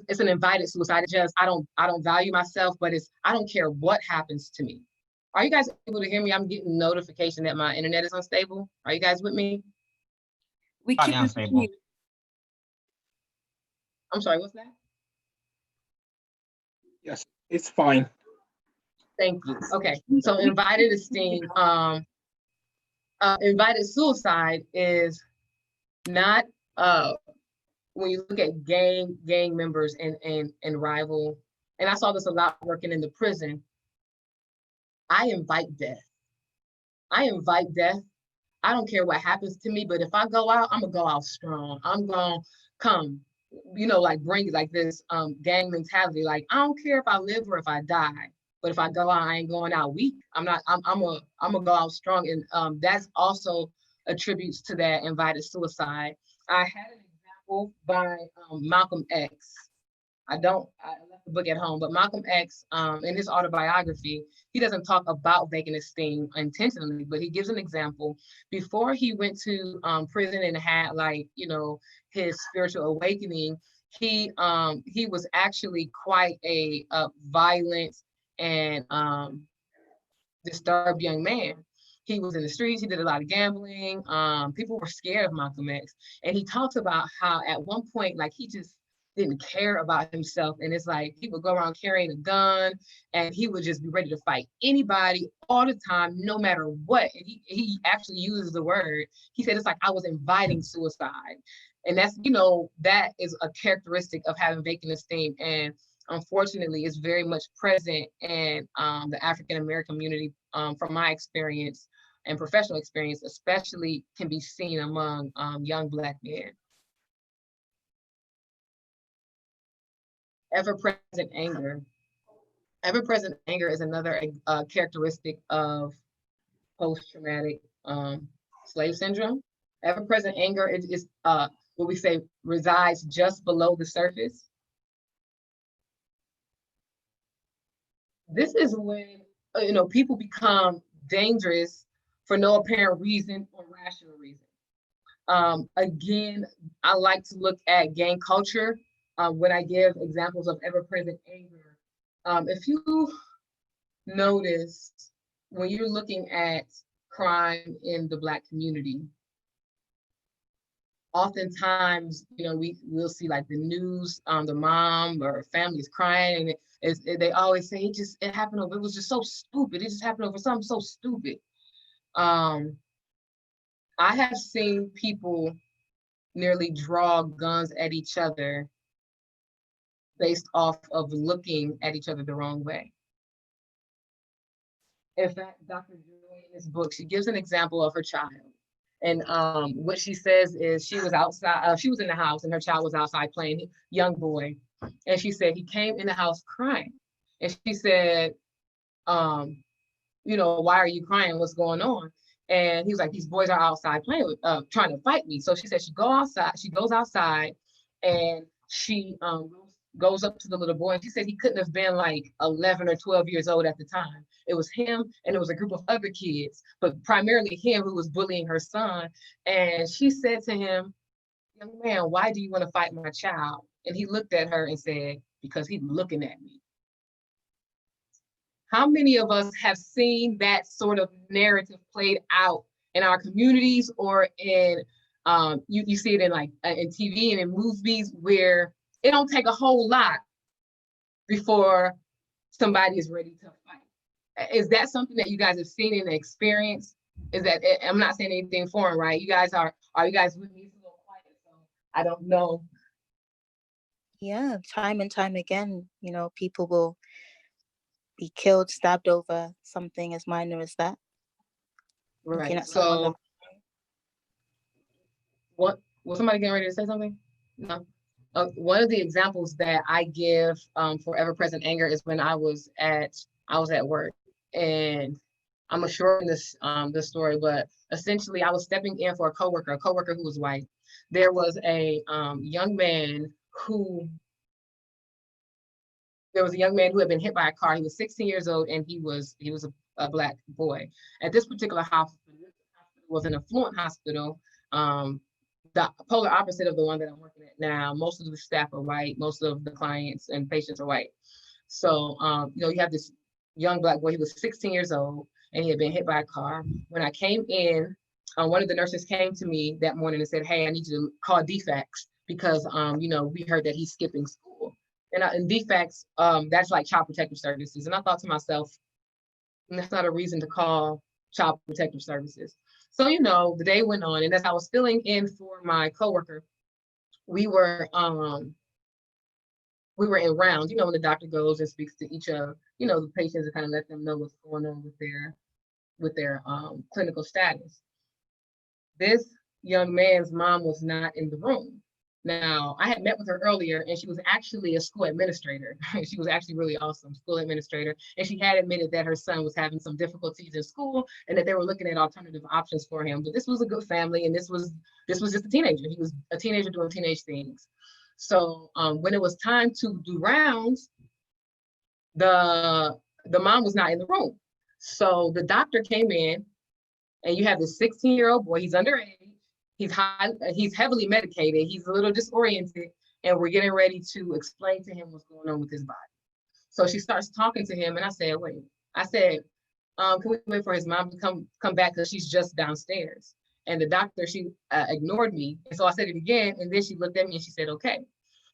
it's an invited suicide. It's just I don't value myself, but I don't care what happens to me. Are you guys able to hear me? I'm getting notification that my internet is unstable. Are you guys with me? We keep unstable. I'm sorry, what's that? Yes, it's fine. Thank you. Okay, so invited esteem, invited suicide is not when you look at gang members and rival, and I saw this a lot working in the prison. I invite death. I don't care what happens to me, but if I go out, I'm gonna go out strong. I'm gonna come, like bring like this gang mentality. Like I don't care if I live or if I die, but if I go out, I ain't going out weak. I'm gonna go out strong, and that's also attributes to that invited suicide. I had an example by Malcolm X. I left the book at home, but Malcolm X, in his autobiography, he doesn't talk about vacant esteem intentionally, but he gives an example. Before he went to prison and had his spiritual awakening, he was actually quite a violent and disturbed young man. He was in the streets, he did a lot of gambling. People were scared of Malcolm X. And he talks about how at one point, he just didn't care about himself. And it's like he would go around carrying a gun and he would just be ready to fight anybody all the time, no matter what. And he actually uses the word, he said, it's like I was inviting suicide. And that's, that is a characteristic of having vacant esteem. And unfortunately, it's very much present in the African-American community, from my experience and professional experience, especially can be seen among young Black men. Ever-present anger. Ever-present anger is another characteristic of post-traumatic slave syndrome. Ever-present anger is what we say resides just below the surface. This is when people become dangerous for no apparent reason or rational reason. Again, I like to look at gang culture when I give examples of ever-present anger. If you notice, when you're looking at crime in the Black community, oftentimes, we'll see like the news, the mom or family is crying, and they always say it happened over, it was just so stupid. It just happened over something so stupid. I have seen people nearly draw guns at each other based off of looking at each other the wrong way. In fact, Dr. Joy in this book, she gives an example of her child. And what she says is she was outside, she was in the house and her child was outside playing, young boy. And she said he came in the house crying. And she said, why are you crying? What's going on? And he was like, these boys are outside playing, trying to fight me. So she said she goes outside and she goes up to the little boy. And she said he couldn't have been like 11 or 12 years old at the time. It was him and it was a group of other kids, but primarily him who was bullying her son. And she said to him, young man, why do you want to fight my child? And he looked at her and said, because he's looking at me. How many of us have seen that sort of narrative played out in our communities, or in, you see it in like in TV and in movies, where it don't take a whole lot before somebody is ready to fight? Is that something that you guys have seen and experienced? Is that, I'm not saying anything foreign, right? You guys are you guys with me? It's a little quiet, so I don't know. Yeah, time and time again, you know, people will be killed, stabbed over something as minor as that. Right. So, what was somebody getting ready to say something? No. One of the examples that I give for ever-present anger is when I was at work, and I'm gonna shorten this story, but essentially I was stepping in for a coworker who was white. There was a young man who had been hit by a car. He was 16 years old, and he was a Black boy. At this particular hospital, was an affluent hospital, the polar opposite of the one that I'm working at now. Most of the staff are white. Most of the clients and patients are white. So, you know, you have this young Black boy. He was 16 years old, and he had been hit by a car. When I came in, one of the nurses came to me that morning and said, "Hey, I need you to call DFACS because, you know, we heard that he's skipping school." And DFACS, that's like Child Protective Services. And I thought to myself, that's not a reason to call Child Protective Services. So, you know, the day went on, and as I was filling in for my coworker, we were in rounds, you know, when the doctor goes and speaks to each of, you know, the patients and kind of let them know what's going on with their clinical status. This young man's mom was not in the room. Now, I had met with her earlier, and she was actually a school administrator. She was actually really awesome, school administrator. And she had admitted that her son was having some difficulties in school and that they were looking at alternative options for him. But this was a good family, and this was just a teenager. He was a teenager doing teenage things. So when it was time to do rounds, the mom was not in the room. So the doctor came in, and you have this 16-year-old boy, he's underage. He's heavily medicated. He's a little disoriented, and we're getting ready to explain to him what's going on with his body. So she starts talking to him, and I said, "Wait." I said, "Can we wait for his mom to come back because she's just downstairs?" And the doctor, she ignored me, and so I said it again, and then she looked at me and she said, "Okay."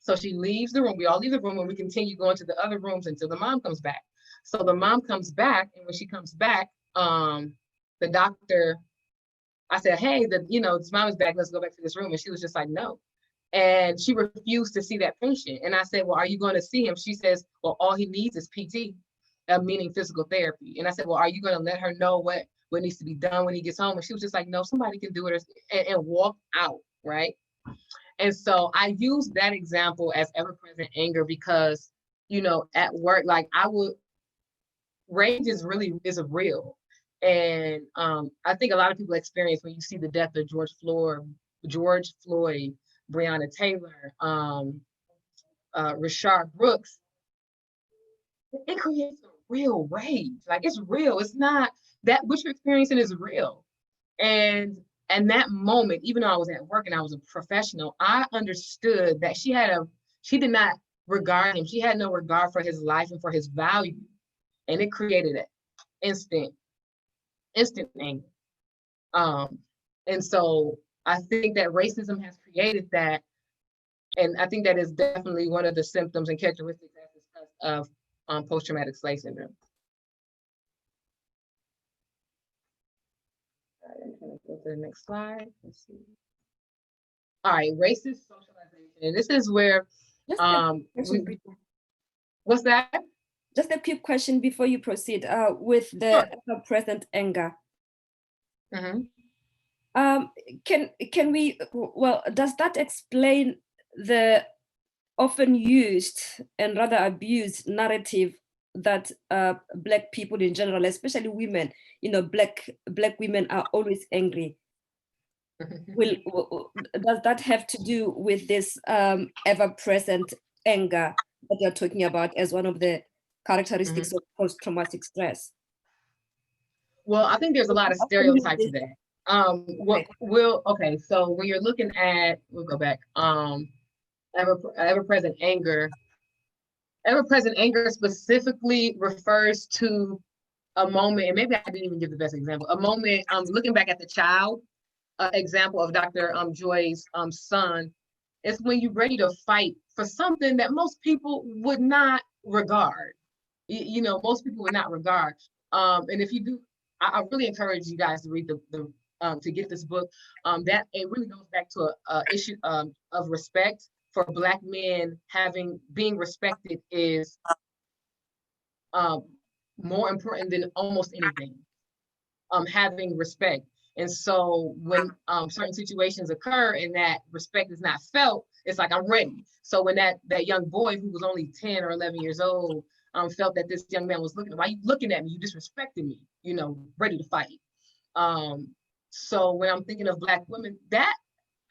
So she leaves the room. We all leave the room, and we continue going to the other rooms until the mom comes back. So the mom comes back, and when she comes back, the doctor. I said, "Hey, this mom is back. Let's go back to this room." And she was just like, "No." And she refused to see that patient. And I said, "Well, are you going to see him?" She says, "Well, all he needs is PT, meaning physical therapy." And I said, "Well, are you going to let her know what needs to be done when he gets home?" And she was just like, "No, somebody can do it," and walk out, right? And so I use that example as ever-present anger because, you know, at work, like rage is real. And I think a lot of people experience when you see the death of George Floyd, Breonna Taylor, Rashard Brooks, it creates a real rage. Like, it's real. It's not that what you're experiencing is real. And that moment, even though I was at work and I was a professional, I understood that she did not regard him. She had no regard for his life and for his value. And it created an instant anger. And so I think that racism has created that. And I think that is definitely one of the symptoms and characteristics of post-traumatic slave syndrome. I'm going to go to the next slide. Let's see. All right, racist socialization. And this is where, what's that? Just a quick question before you proceed with the present anger. Mm-hmm. Can we, well, does that explain the often used and rather abused narrative that Black people in general, especially women, you know, Black women are always angry? Does that have to do with this ever-present anger that you're talking about as one of the characteristics of post-traumatic stress? Well, I think there's a lot of stereotypes of that. Okay, so when you're looking at, we'll go back, ever-present anger. Ever-present anger specifically refers to a moment, and maybe I didn't even give the best example, a moment, looking back at the child, example of Dr. Joy's son, is when you're ready to fight for something that most people would not regard. You know, most people would not regard. And if you do, I really encourage you guys to read to get this book. That it really goes back to a issue of respect. For Black men, being respected is more important than almost anything. Having respect. And so when certain situations occur and that respect is not felt, it's like, I'm ready. So when that young boy who was only 10 or 11 years old felt that this young man was looking, why are you looking at me? You disrespecting me, you know, ready to fight. So when I'm thinking of Black women, that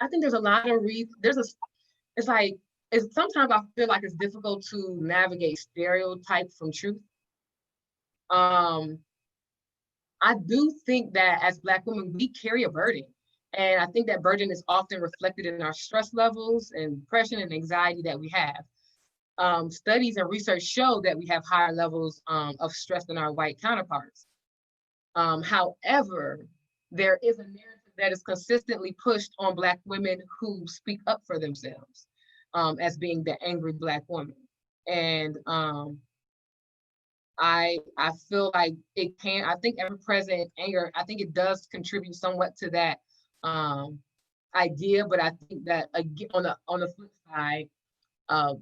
I think there's a lot of sometimes I feel like it's difficult to navigate stereotype from truth. I do think that as Black women, we carry a burden. And I think that burden is often reflected in our stress levels and depression and anxiety that we have. Studies and research show that we have higher levels of stress than our white counterparts. However, there is a narrative that is consistently pushed on Black women who speak up for themselves as being the angry Black woman. And I feel like I think ever-present anger, I think it does contribute somewhat to that idea, but I think that on the flip side, a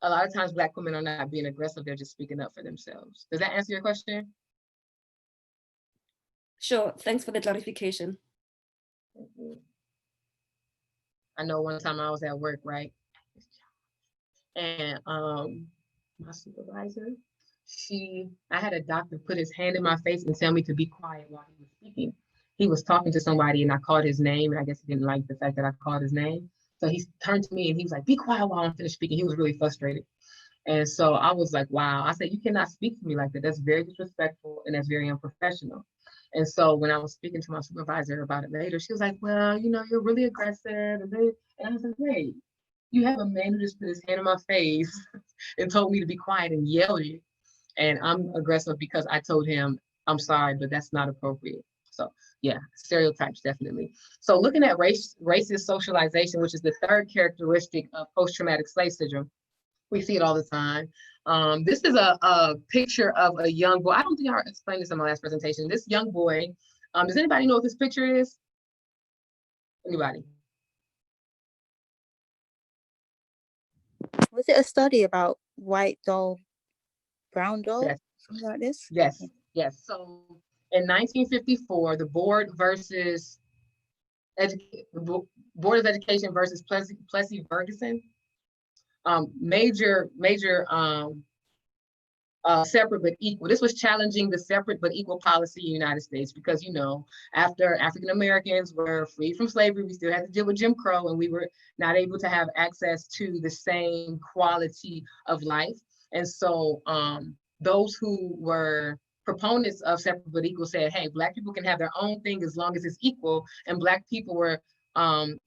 lot of times Black women are not being aggressive, they're just speaking up for themselves. Does that answer your question? Sure, thanks for the clarification. I know one time I was at work, right? And my supervisor, I had a doctor put his hand in my face and tell me to be quiet while he was speaking. He was talking to somebody and I called his name, and I guess he didn't like the fact that I called his name. So he turned to me and he was like, be quiet while I'm finished speaking. He was really frustrated. And so I was like, wow. I said, you cannot speak to me like that. That's very disrespectful and that's very unprofessional. And so when I was speaking to my supervisor about it later, she was like, well, you know, you're really aggressive. And I was like, hey, you have a man who just put his hand in my face and told me to be quiet and yelled it. And I'm aggressive because I told him, I'm sorry, but that's not appropriate. So yeah, stereotypes, definitely. So looking at racist socialization, which is the third characteristic of post-traumatic slave syndrome, we see it all the time. This is a picture of a young boy. I don't think I explained this in my last presentation. This young boy, does anybody know what this picture is? Anybody? Was it a study about white doll, brown doll, yes. something like this? Yes, yes. So in 1954, the Board of Education versus Plessy Ferguson, major separate but equal. This was challenging the separate but equal policy in the United States because, you know, after African Americans were freed from slavery, we still had to deal with Jim Crow, and we were not able to have access to the same quality of life. And so those who were proponents of separate but equal said, hey, Black people can have their own thing as long as it's equal. And Black people were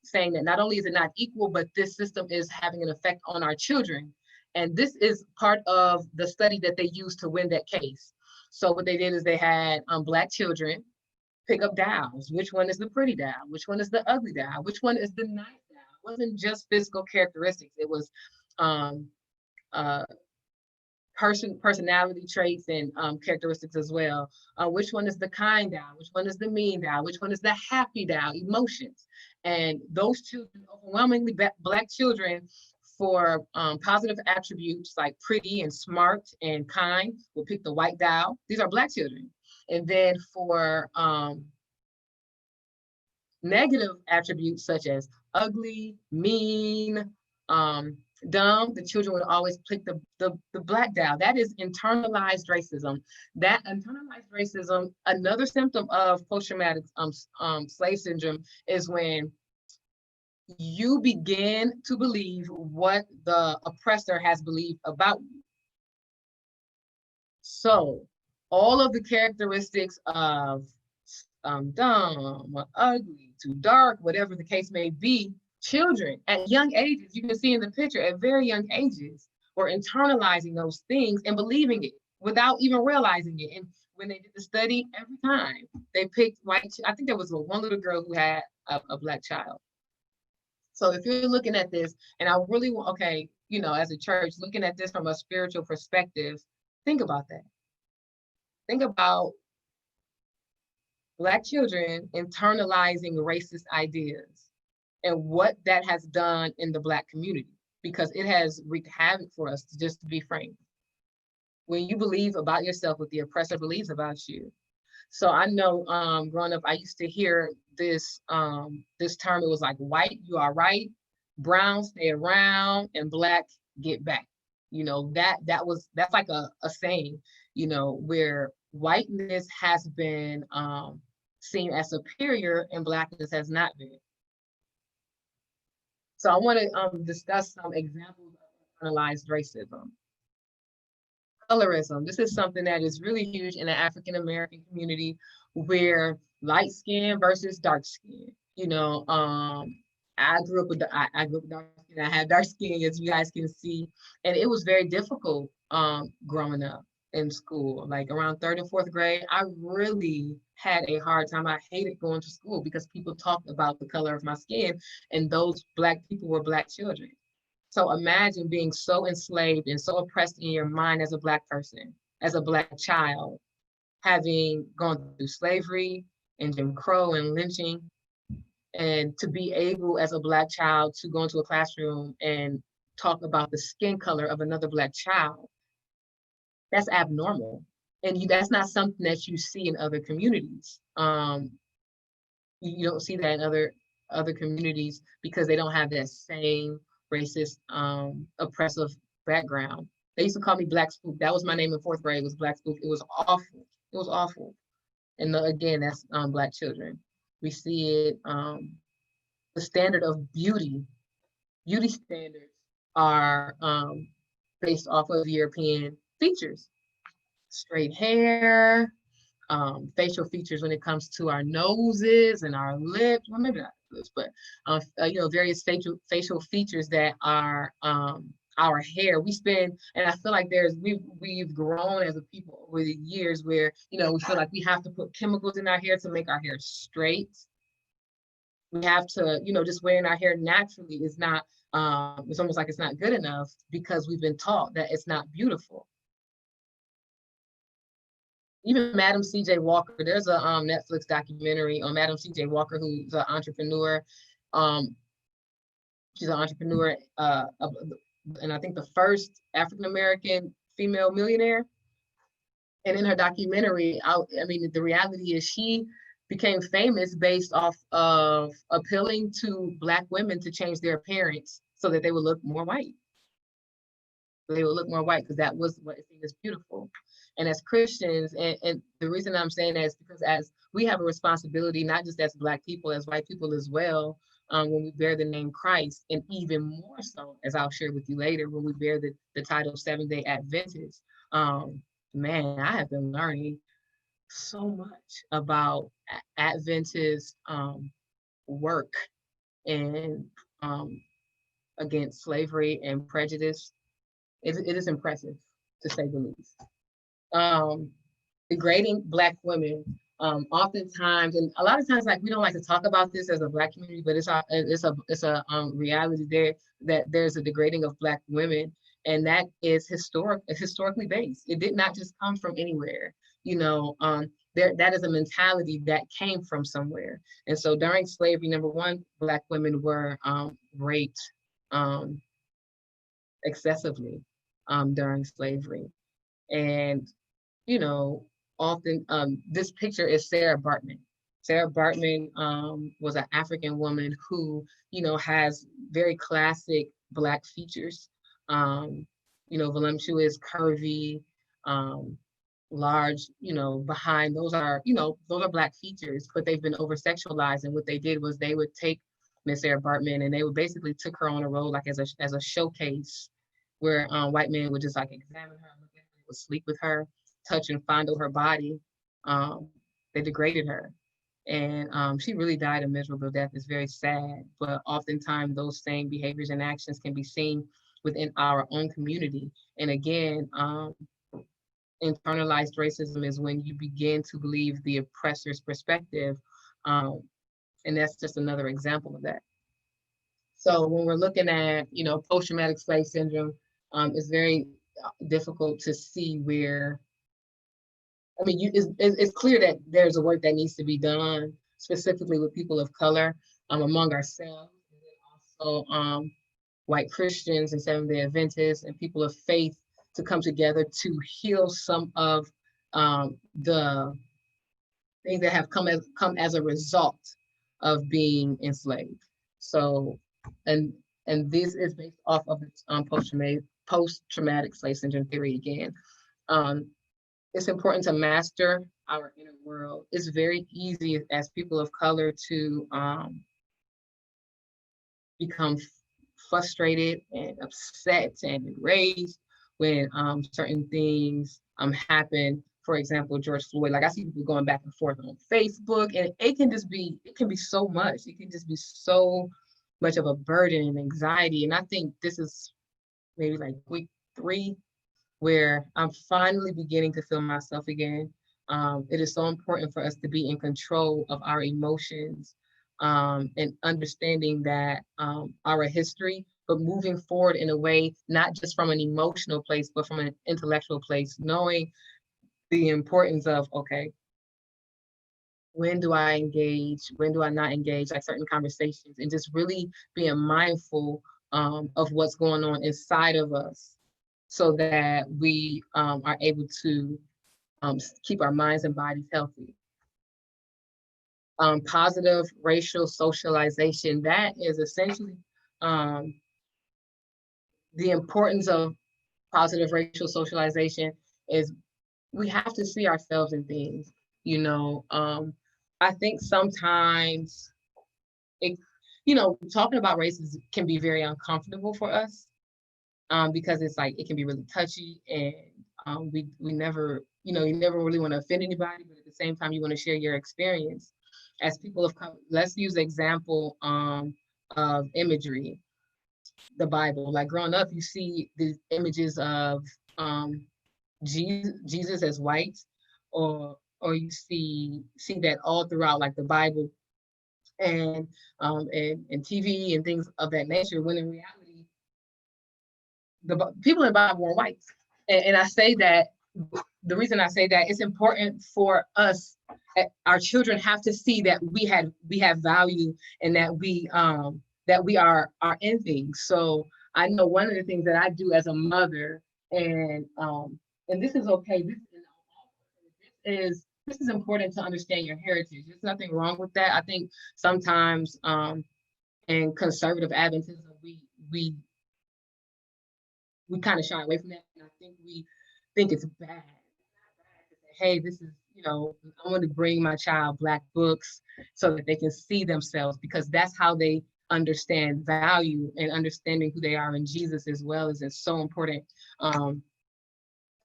saying that not only is it not equal, but this system is having an effect on our children. And this is part of the study that they used to win that case. So what they did is they had Black children pick up dolls. Which one is the pretty doll? Which one is the ugly doll? Which one is the nice doll? It wasn't just physical characteristics. It was personality traits and characteristics as well. Which one is the kind doll? Which one is the mean doll? Which one is the happy doll? Emotions. And those children, overwhelmingly Black children, for positive attributes like pretty and smart and kind, will pick the white doll. These are Black children. And then for negative attributes such as ugly, mean, dumb, the children would always pick the Black doll. That is internalized racism. That internalized racism, another symptom of post-traumatic slave syndrome, is when you begin to believe what the oppressor has believed about you. So all of the characteristics of dumb or ugly, too dark, whatever the case may be, children at young ages, you can see in the picture, at very young ages, were internalizing those things and believing it without even realizing it. And when they did the study, every time they picked white, I think there was one little girl who had a Black child. So if you're looking at this, and I really want, okay, you know, as a church, looking at this from a spiritual perspective, think about that. Think about Black children internalizing racist ideas and what that has done in the Black community, because it has wreaked havoc for us, just to be frank. When you believe about yourself what the oppressor believes about you. So I know growing up, I used to hear this this term. It was like, white, you are right, brown, stay around, and Black, get back. You know, that's like a saying, you know, where whiteness has been seen as superior and Blackness has not been. So I want to discuss some examples of internalized racism. Colorism. This is something that is really huge in the African American community, where light skin versus dark skin. You know, I grew up with I grew up with dark skin. I have dark skin, as you guys can see, and it was very difficult growing up in school. Like around 3rd and 4th grade, I really had a hard time. I hated going to school because people talked about the color of my skin, and those Black people were Black children. So imagine being so enslaved and so oppressed in your mind as a Black person, as a Black child, having gone through slavery and Jim Crow and lynching, and to be able as a Black child to go into a classroom and talk about the skin color of another Black child. That's abnormal. And that's not something that you see in other communities. You don't see that in other communities because they don't have that same racist, oppressive background. They used to call me Black Spook. That was my name in 4th grade, was Black Spook. It was awful. It was awful. And again, that's Black children. We see it, the standard of beauty standards are based off of European features. Straight hair, facial features when it comes to our noses and our lips, well, maybe not lips, but you know, various facial features that are our hair. We spend, and I feel like we've grown as a people over the years where, you know, we feel like we have to put chemicals in our hair to make our hair straight. We have to, you know, just wearing our hair naturally is not, it's almost like it's not good enough because we've been taught that it's not beautiful. Even Madam C.J. Walker, there's a Netflix documentary on Madam C.J. Walker, who's an entrepreneur. She's an entrepreneur, and I think the first African-American female millionaire. And in her documentary, I mean, the reality is she became famous based off of appealing to Black women to change their appearance so that they would look more white. They would look more white because that was what it seemed as beautiful. And as Christians, and the reason I'm saying that is because as we have a responsibility, not just as Black people, as white people as well, when we bear the name Christ, and even more so, as I'll share with you later, when we bear the title Seventh-day Adventist. Man, I have been learning so much about Adventist work and against slavery and prejudice. It is impressive, to say the least. Degrading Black women, oftentimes, and a lot of times, like, we don't like to talk about this as a Black community, but it's a reality there, that there's a degrading of Black women, and that is historically based. It did not just come from anywhere, you know. That is a mentality that came from somewhere. And so during slavery, number one, Black women were raped excessively during slavery. And, you know, often this picture is Sarah Bartman. Sarah Bartman was an African woman who, you know, has very classic Black features, you know, voluptuous, curvy, large, you know, behind. Those are Black features, but they've been over sexualized. And what they did was they would take Miss Sarah Bartman and they would basically took her on a road like as a showcase, where white men would just like examine her, would sleep with her, touch and fondle her body. They degraded her. And she really died a miserable death. It's very sad, but oftentimes those same behaviors and actions can be seen within our own community. And again, internalized racism is when you begin to believe the oppressor's perspective. And that's just another example of that. So when we're looking at, post-traumatic slave syndrome, it's very difficult to see where, it's clear that there's a work that needs to be done, specifically with people of color, among ourselves, and then also white Christians and Seventh-day Adventists and people of faith to come together to heal some of the things that have come as a result of being enslaved. So, and this is based off of the post-traumatic slave syndrome theory again. It's important to master our inner world. It's very easy as people of color to become frustrated and upset and enraged when certain things happen. For example, George Floyd, like I see people going back and forth on Facebook, and it can be so much. It can just be so much of a burden and anxiety. And I think this is maybe like week 3, where I'm finally beginning to feel myself again. It is so important for us to be in control of our emotions and understanding that our history, but moving forward in a way, not just from an emotional place, but from an intellectual place, knowing the importance of, okay, when do I engage? When do I not engage? Like certain conversations, and just really being mindful of what's going on inside of us, so that we are able to keep our minds and bodies healthy. Positive racial socialization, that is essentially the importance of positive racial socialization is we have to see ourselves in things. I think sometimes talking about race can be very uncomfortable for us. Because it's like, it can be really touchy, and we never, you never really want to offend anybody, but at the same time, you want to share your experience. As people of color, let's use the example of imagery, the Bible. Like growing up, you see these images of Jesus as white, or you see that all throughout, like the Bible and TV and things of that nature, when in reality, the people in the Bible were white. And I say that, the reason I say that, it's important for us, our children have to see that we have value, and that we are in things. So I know one of the things that I do as a mother, and this is okay, this is important to understand your heritage. There's nothing wrong with that. I think sometimes in conservative Adventism, we kind of shy away from that, and I think we think it's bad. Hey, this is, I want to bring my child Black books so that they can see themselves, because that's how they understand value, and understanding who they are in Jesus as well is so important.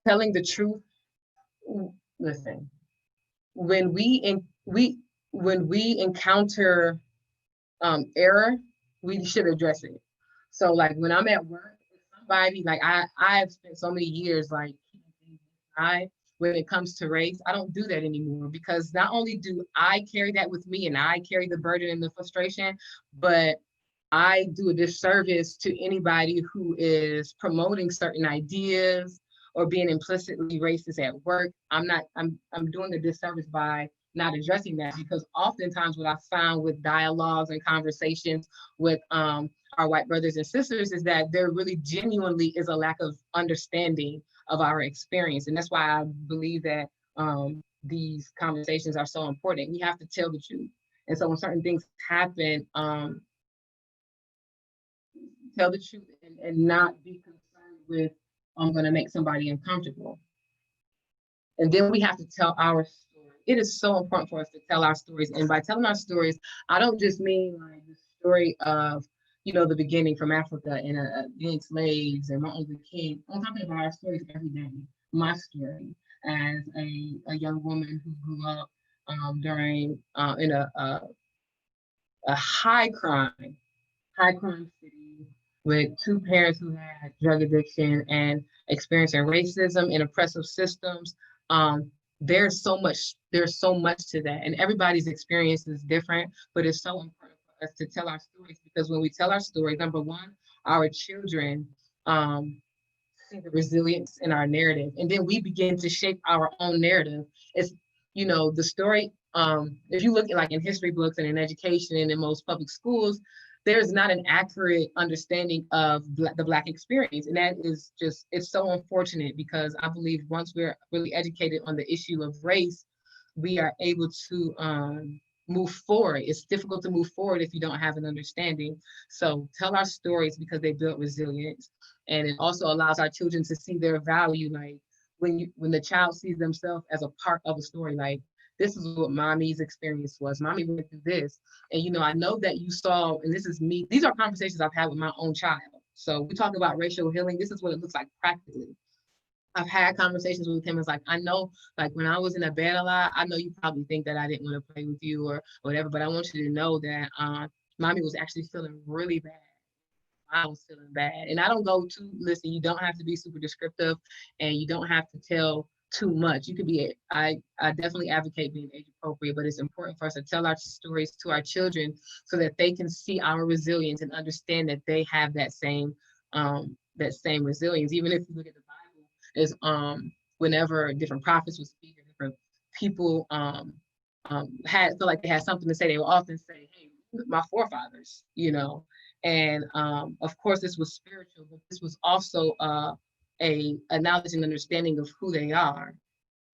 Telling the truth. Listen, when we encounter error, we should address it. So like when I'm at work, somebody, like I've spent so many years like when it comes to race, I don't do that anymore, because not only do I carry that with me and I carry the burden and the frustration, but I do a disservice to anybody who is promoting certain ideas or being implicitly racist at work. I'm doing a disservice by not addressing that, because oftentimes what I found with dialogues and conversations with our white brothers and sisters is that there really genuinely is a lack of understanding of our experience. And that's why I believe that these conversations are so important. We have to tell the truth. And so when certain things happen, tell the truth and not be concerned with, I'm going to make somebody uncomfortable. And then we have to tell our story. It is so important for us to tell our stories. And by telling our stories, I don't just mean like the story of, the beginning from Africa and being slaves and Martin Luther King. I'm talking about our stories every day. My story as a young woman who grew up during in a high crime city with two parents who had drug addiction and experiencing racism and oppressive systems. There's so much to that, and everybody's experience is different, but it's so important for us to tell our stories, because when we tell our stories, number one, our children see the resilience in our narrative, and then we begin to shape our own narrative. It's, you know, the story, if you look at like in history books and in education and in most public schools, there's not an accurate understanding of the Black experience. And that is just, it's so unfortunate, because I believe once we're really educated on the issue of race, we are able to move forward. It's difficult to move forward if you don't have an understanding. So tell our stories, because they build resilience. And it also allows our children to see their value. Like when the child sees themselves as a part of a story, like, this is what mommy's experience was. Mommy went through this. And, you know, I know that you saw, and this is me, these are conversations I've had with my own child. So we talk about racial healing. This is what it looks like practically. I've had conversations with him. It's like, I know, like when I was in a bed a lot, I know you probably think that I didn't want to play with you or whatever, but I want you to know that mommy was actually feeling really bad. I was feeling bad. And I don't go to, listen, you don't have to be super descriptive, and you don't have to tell too much. You could be, I definitely advocate being age appropriate, but it's important for us to tell our stories to our children so that they can see our resilience and understand that they have that same resilience. Even if you look at the Bible, is whenever different prophets would speak, or different people feel like they had something to say, they would often say, hey, my forefathers, you know. And of course this was spiritual, but this was also a knowledge and understanding of who they are.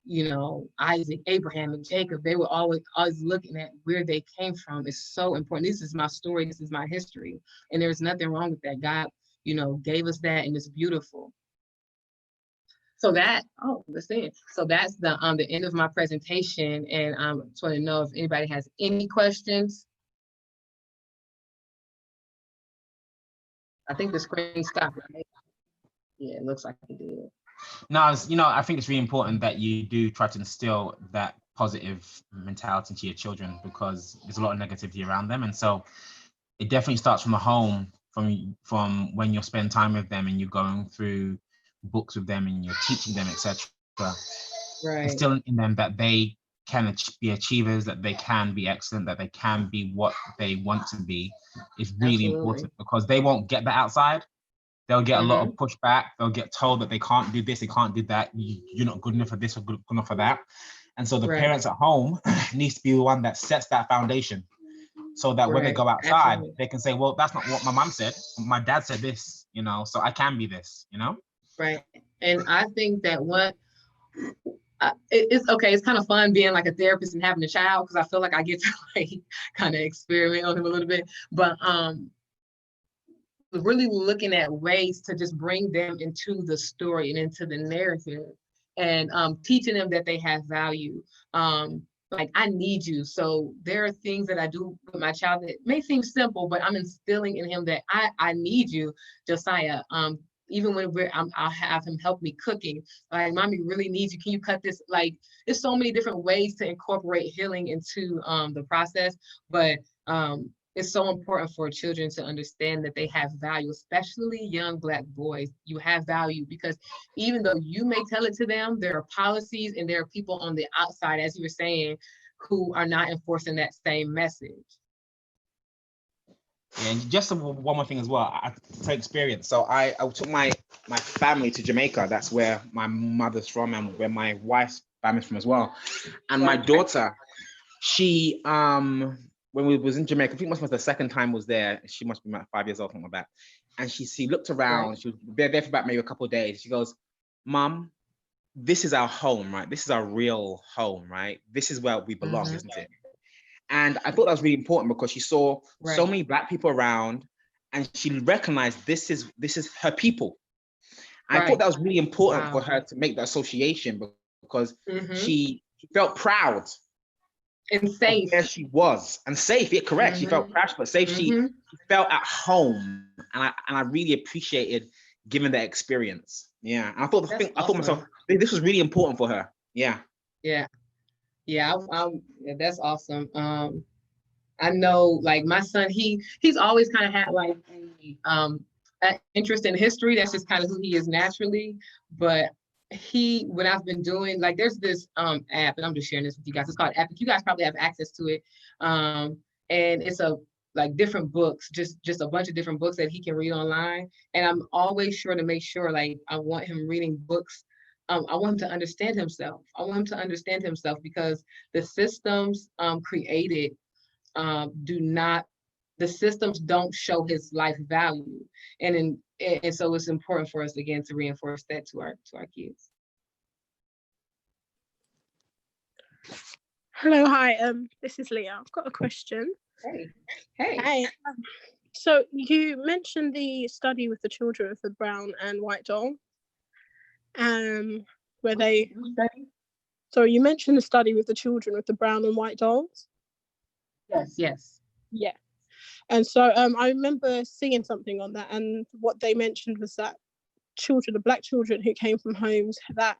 You know, Isaac, Abraham, and Jacob, they were always looking at where they came from. It's so important. This is my story, this is my history, and there's nothing wrong with that. God, you know, gave us that, and it's beautiful. So that, let's see. So that's the end of my presentation, and I just want to know if anybody has any questions. I think the screen stopped, right? Yeah, it looks like it did. No, you know, I think it's really important that you do try to instill that positive mentality into your children, because there's a lot of negativity around them. And so it definitely starts from the home, from when you're spending time with them and you're going through books with them and you're teaching them, etc. Right. Instilling in them that they can be achievers, that they can be excellent, that they can be what they want to be, is really important, because they won't get that outside. They'll get a lot of pushback. They'll get told that they can't do this, they can't do that. You're not good enough for this or good enough for that. And so the parents at home needs to be the one that sets that foundation, so that when they go outside, they can say, well, that's not what my mom said. My dad said this, you know, so I can be this, you know? Right. And I think that it's okay. It's kind of fun being like a therapist and having a child, because I feel like I get to like kind of experiment on him a little bit. But really looking at ways to just bring them into the story and into the narrative, and teaching them that they have value. Like, I need you. So there are things that I do with my child that may seem simple, but I'm instilling in him that I need you, Josiah. Even when I'll have him help me cooking. Like, mommy really needs you. Can you cut this? Like, there's so many different ways to incorporate healing into the process. But it's so important for children to understand that they have value, especially young Black boys. You have value, because even though you may tell it to them, there are policies and there are people on the outside, as you were saying, who are not enforcing that same message. Yeah, and just one more thing as well, to experience. So I took my family to Jamaica. That's where my mother's from and where my wife's family's from as well. And my daughter, she, when we was in Jamaica, I think it was the second time was there. She must be about 5 years old, something like that. And she looked around. She was there for about maybe a couple of days. She goes, Mom, this is our home, right? This is our real home, right? This is where we belong, isn't it? And I thought that was really important, because she saw so many Black people around, and she recognized this is her people. I thought that was really important for her to make that association, because she felt proud and safe where she was, and safe. Yeah, correct. She felt proud but safe. She felt at home, and I really appreciated giving that experience. Yeah, and I thought to myself, this was really important for her. Yeah. Yeah, yeah, that's awesome. I know, like my son, he's always kind of had like an interest in history. That's just kind of who he is naturally. But what I've been doing, like there's this app, and I'm just sharing this with you guys. It's called Epic. You guys probably have access to it. And it's like different books, just a bunch of different books that he can read online. And I'm always sure to make sure, like I want him reading books. I want him to understand himself. I want him to understand himself because the systems created the systems don't show his life value. And so it's important for us again to reinforce that to our kids. Hello, hi. This is Leah. I've got a question. Hey. Hi. So you mentioned the study with the children with the brown and white doll. Where they. Sorry, you mentioned the study with the children with the brown and white dolls. Yes. Yeah. And so I remember seeing something on that, and what they mentioned was that the Black children who came from homes that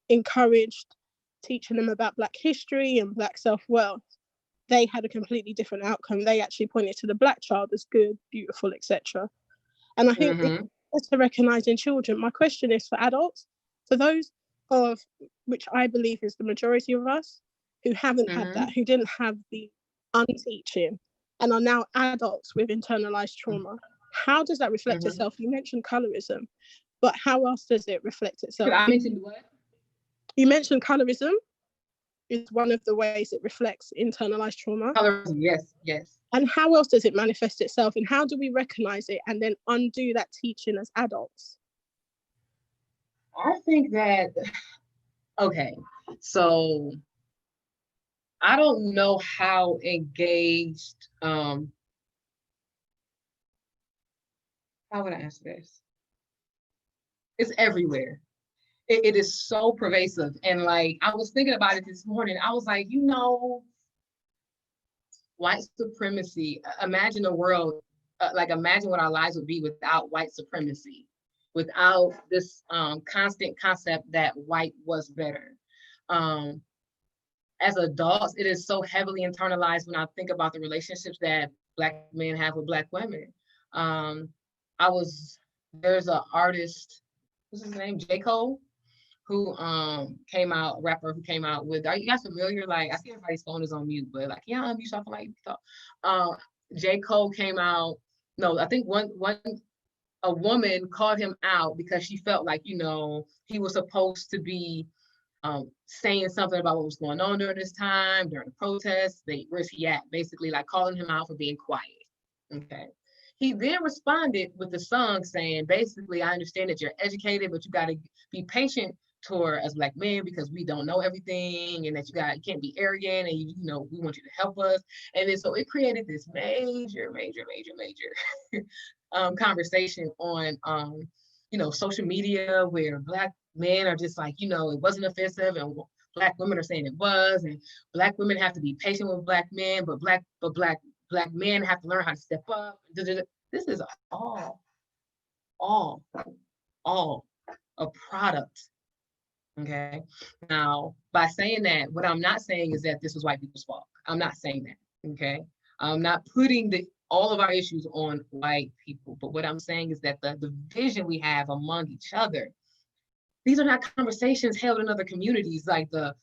encouraged teaching them about Black history and Black self-worth, they had a completely different outcome. They actually pointed to the Black child as good, beautiful, etc. And I think it's to recognise in children. My question is for adults, for those of which I believe is the majority of us who haven't had that, who didn't have the unteaching and are now adults with internalized trauma. How does that reflect itself? You mentioned colorism, but how else does it reflect itself? I mentioned what? You mentioned colorism is one of the ways it reflects internalized trauma. Colorism, yes. And how else does it manifest itself? And how do we recognize it and then undo that teaching as adults? I think that, okay, so I don't know how engaged, how would I answer this? It's everywhere. It is so pervasive. And like, I was thinking about it this morning. I was like, white supremacy, imagine a world, imagine what our lives would be without white supremacy, without this constant concept that white was better. As adults, it is so heavily internalized when I think about the relationships that Black men have with Black women. There's an artist, what's his name, J. Cole, who came out, a rapper who came out with, are you guys familiar? Like, I see everybody's phone is on mute, but like, yeah, unmute something like talk. J. Cole came out, no, I think a woman called him out because she felt like, he was supposed to be saying something about what was going on during this time, during the protests, where's he at? Basically like calling him out for being quiet, okay? He then responded with the song saying, basically, I understand that you're educated, but you gotta be patient toward us Black men because we don't know everything and that you can't be arrogant and we want you to help us. And then so it created this major conversation on social media where Black men are just like, it wasn't offensive, and Black women are saying it was, and Black women have to be patient with Black men, but Black men have to learn how to step up. This is all a product. Okay. Now, by saying that, what I'm not saying is that this is white people's fault. I'm not saying that. Okay. I'm not putting all of our issues on white people, but what I'm saying is that the division we have among each other, these are not conversations held in other communities, like the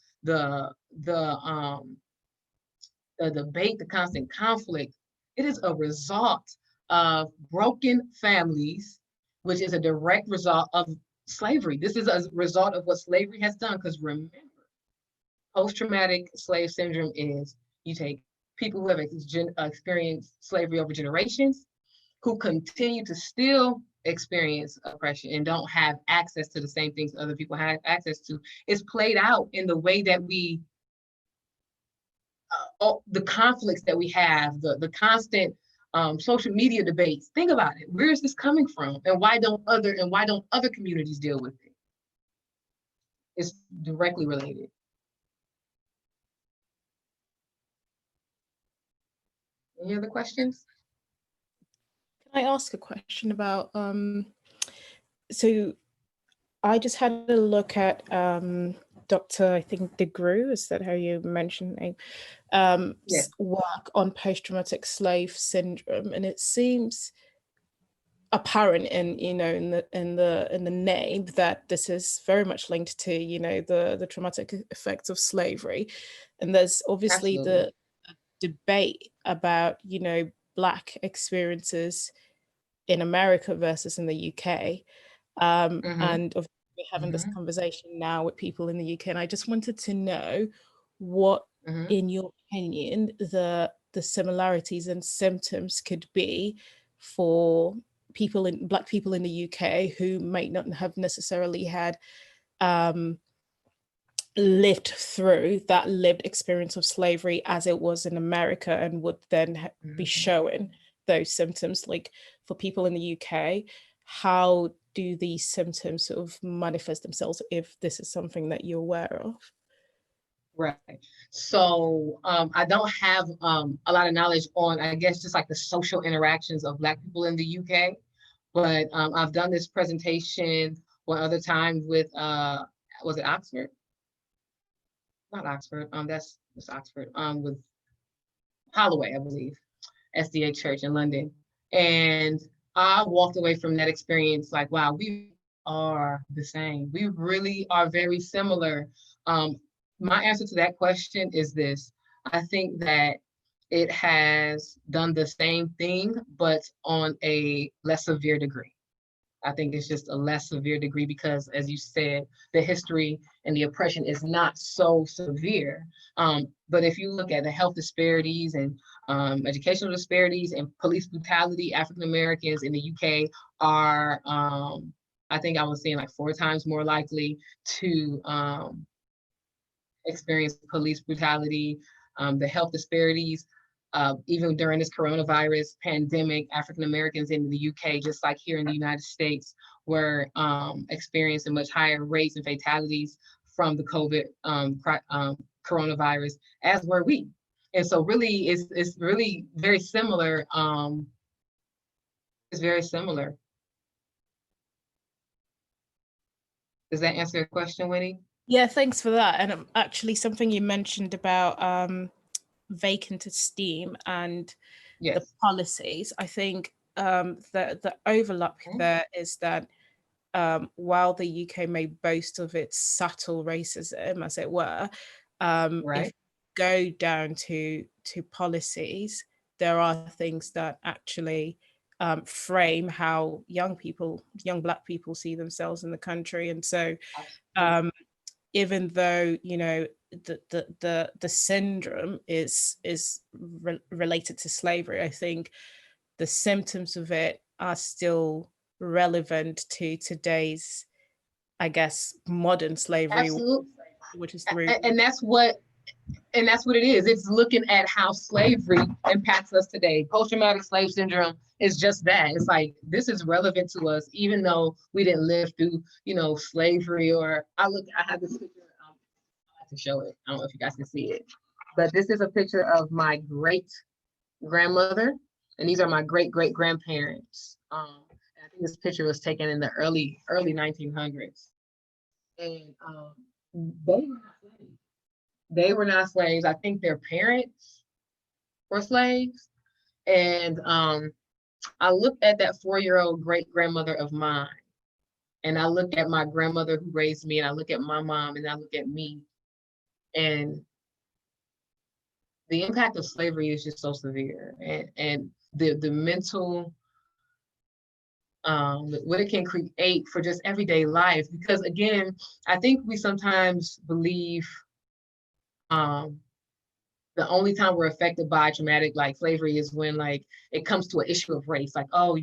debate, the constant conflict. It is a result of broken families, which is a direct result of slavery. This is a result of what slavery has done, because remember, post-traumatic slave syndrome is you take people who have experienced slavery over generations, who continue to still experience oppression and don't have access to the same things other people have access to. It's played out in the way that we, the conflicts that we have, the constant social media debates. Think about it. Where is this coming from? And why don't other communities deal with it? It's directly related. Any other questions? Can I ask a question about, so I just had a look at Dr. I think DeGrue, is that how you mentioned name? Yes. Work on post-traumatic slave syndrome, and it seems apparent in in the name that this is very much linked to the traumatic effects of slavery, and there's obviously Absolutely. the debate about Black experiences in America versus in the UK, and we're having this conversation now with people in the UK, and I just wanted to know what, in your opinion, the similarities and symptoms could be for Black people in the UK who might not have necessarily had lived through that lived experience of slavery as it was in America, and would then be showing those symptoms. Like, for people in the UK, how do these symptoms sort of manifest themselves, if this is something that you're aware of? Right. So I don't have a lot of knowledge on, I guess, just like the social interactions of Black people in the UK, but I've done this presentation one other time with, was it Oxford? Not Oxford, that's Oxford, with Holloway, I believe, SDA Church in London. And I walked away from that experience like, wow, we are the same. We really are very similar. My answer to that question is this. I think that it has done the same thing, but on a less severe degree. I think it's just a less severe degree because, as you said, the history and the oppression is not so severe. But if you look at the health disparities and educational disparities and police brutality, African Americans in the UK are, I think I was saying, like 4 times more likely to experience police brutality, the health disparities. Even during this coronavirus pandemic, African Americans in the UK, just like here in the United States, were experiencing much higher rates and fatalities from the COVID coronavirus, as were we. And so really, it's really very similar. It's very similar. Does that answer your question, Winnie? Yeah, thanks for that. And actually, something you mentioned about vacant esteem and the policies, I think the overlap there is that while the UK may boast of its subtle racism, as it were, if you go down to policies, there are things that actually frame how young Black people see themselves in the country. And so even though the syndrome is related to slavery, I think the symptoms of it are still relevant to today's, I guess, modern slavery. Absolutely. Which is through, and that's what it is. It's looking at how slavery impacts us today. Post-traumatic slave syndrome is just that. It's like, this is relevant to us, even though we didn't live through, slavery. Or I have this picture. I have to show it. I don't know if you guys can see it, but this is a picture of my great grandmother, and these are my great grandparents. And I think this picture was taken in the early 1900s, and they were not slaves. I think their parents were slaves. And I looked at that 4-year-old great grandmother of mine, and I look at my grandmother who raised me, and I look at my mom, and I look at me, and the impact of slavery is just so severe, and the mental, what it can create for just everyday life. Because again, I think we sometimes believe the only time we're affected by traumatic like slavery is when like it comes to an issue of race, like, oh,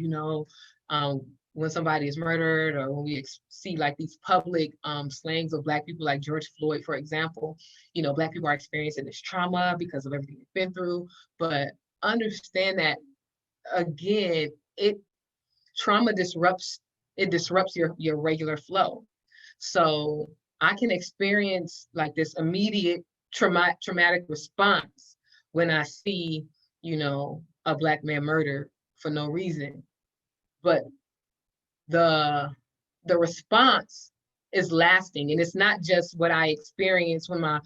when somebody is murdered, or when we see like these public slayings of Black people, like George Floyd, for example. Black people are experiencing this trauma because of everything they've been through. But understand that, again, trauma disrupts your regular flow. So I can experience like this immediate traumatic response when I see, a Black man murdered for no reason. But the response is lasting. And it's not just what I experience when my,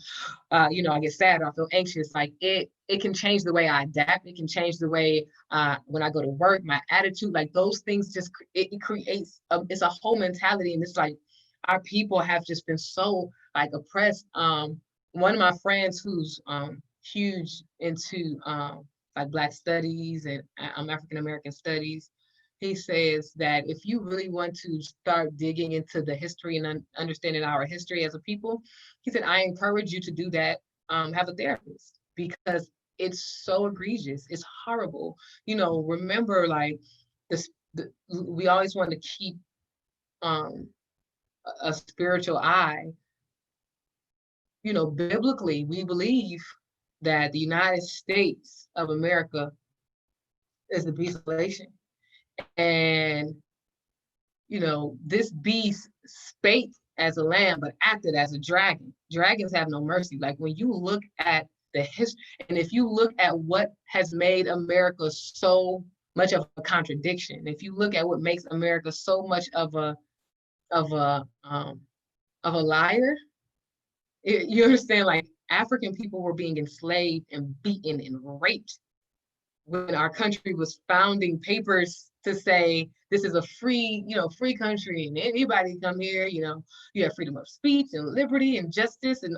you know, I get sad or I feel anxious. Like it can change the way I adapt. It can change the way when I go to work, my attitude, like those things just, it creates, it's a whole mentality. And it's like, our people have just been so like oppressed. One of my friends who's huge into like Black studies and African-American studies, he says that if you really want to start digging into the history and understanding our history as a people, he said, I encourage you to do that, have a therapist, because it's so egregious, it's horrible. You know, remember like this, we always want to keep a spiritual eye. You know, biblically, we believe that the United States of America is the beast of nation. And, you know, this beast spake as a lamb, but acted as a dragon. Dragons have no mercy. Like when you look at the history, and if you look at what has made America so much of a contradiction, if you look at what makes America so much of a liar, you understand, like African people were being enslaved and beaten and raped when our country was founding papers to say this is a free, you know, free country and anybody come here, you know, you have freedom of speech and liberty and justice, and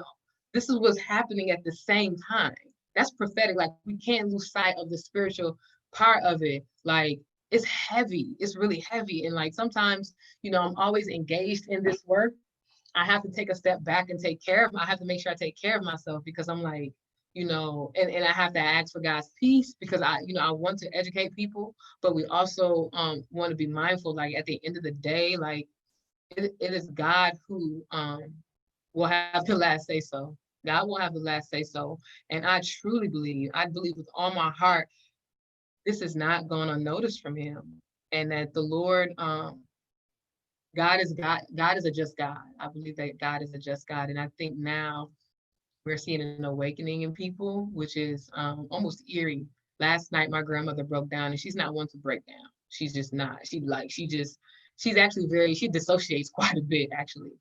this is what's happening at the same time. That's prophetic. Like we can't lose sight of the spiritual part of it. Like it's heavy, it's really heavy. And like sometimes, you know, I'm always engaged in this work. I have to take a step back and take care of, I have to make sure I take care of myself, because I'm like, you know, and I have to ask for God's peace, because I want to educate people, but we also want to be mindful, like at the end of the day, like it is God who will have the last say so. God will have the last say so. And I truly believe, with all my heart, this is not going unnoticed from him. And that the Lord, God is a just God. I believe that God is a just God. And I think now we're seeing an awakening in people, which is almost eerie. Last night, my grandmother broke down, and she's not one to break down. She's just not. She dissociates quite a bit, actually.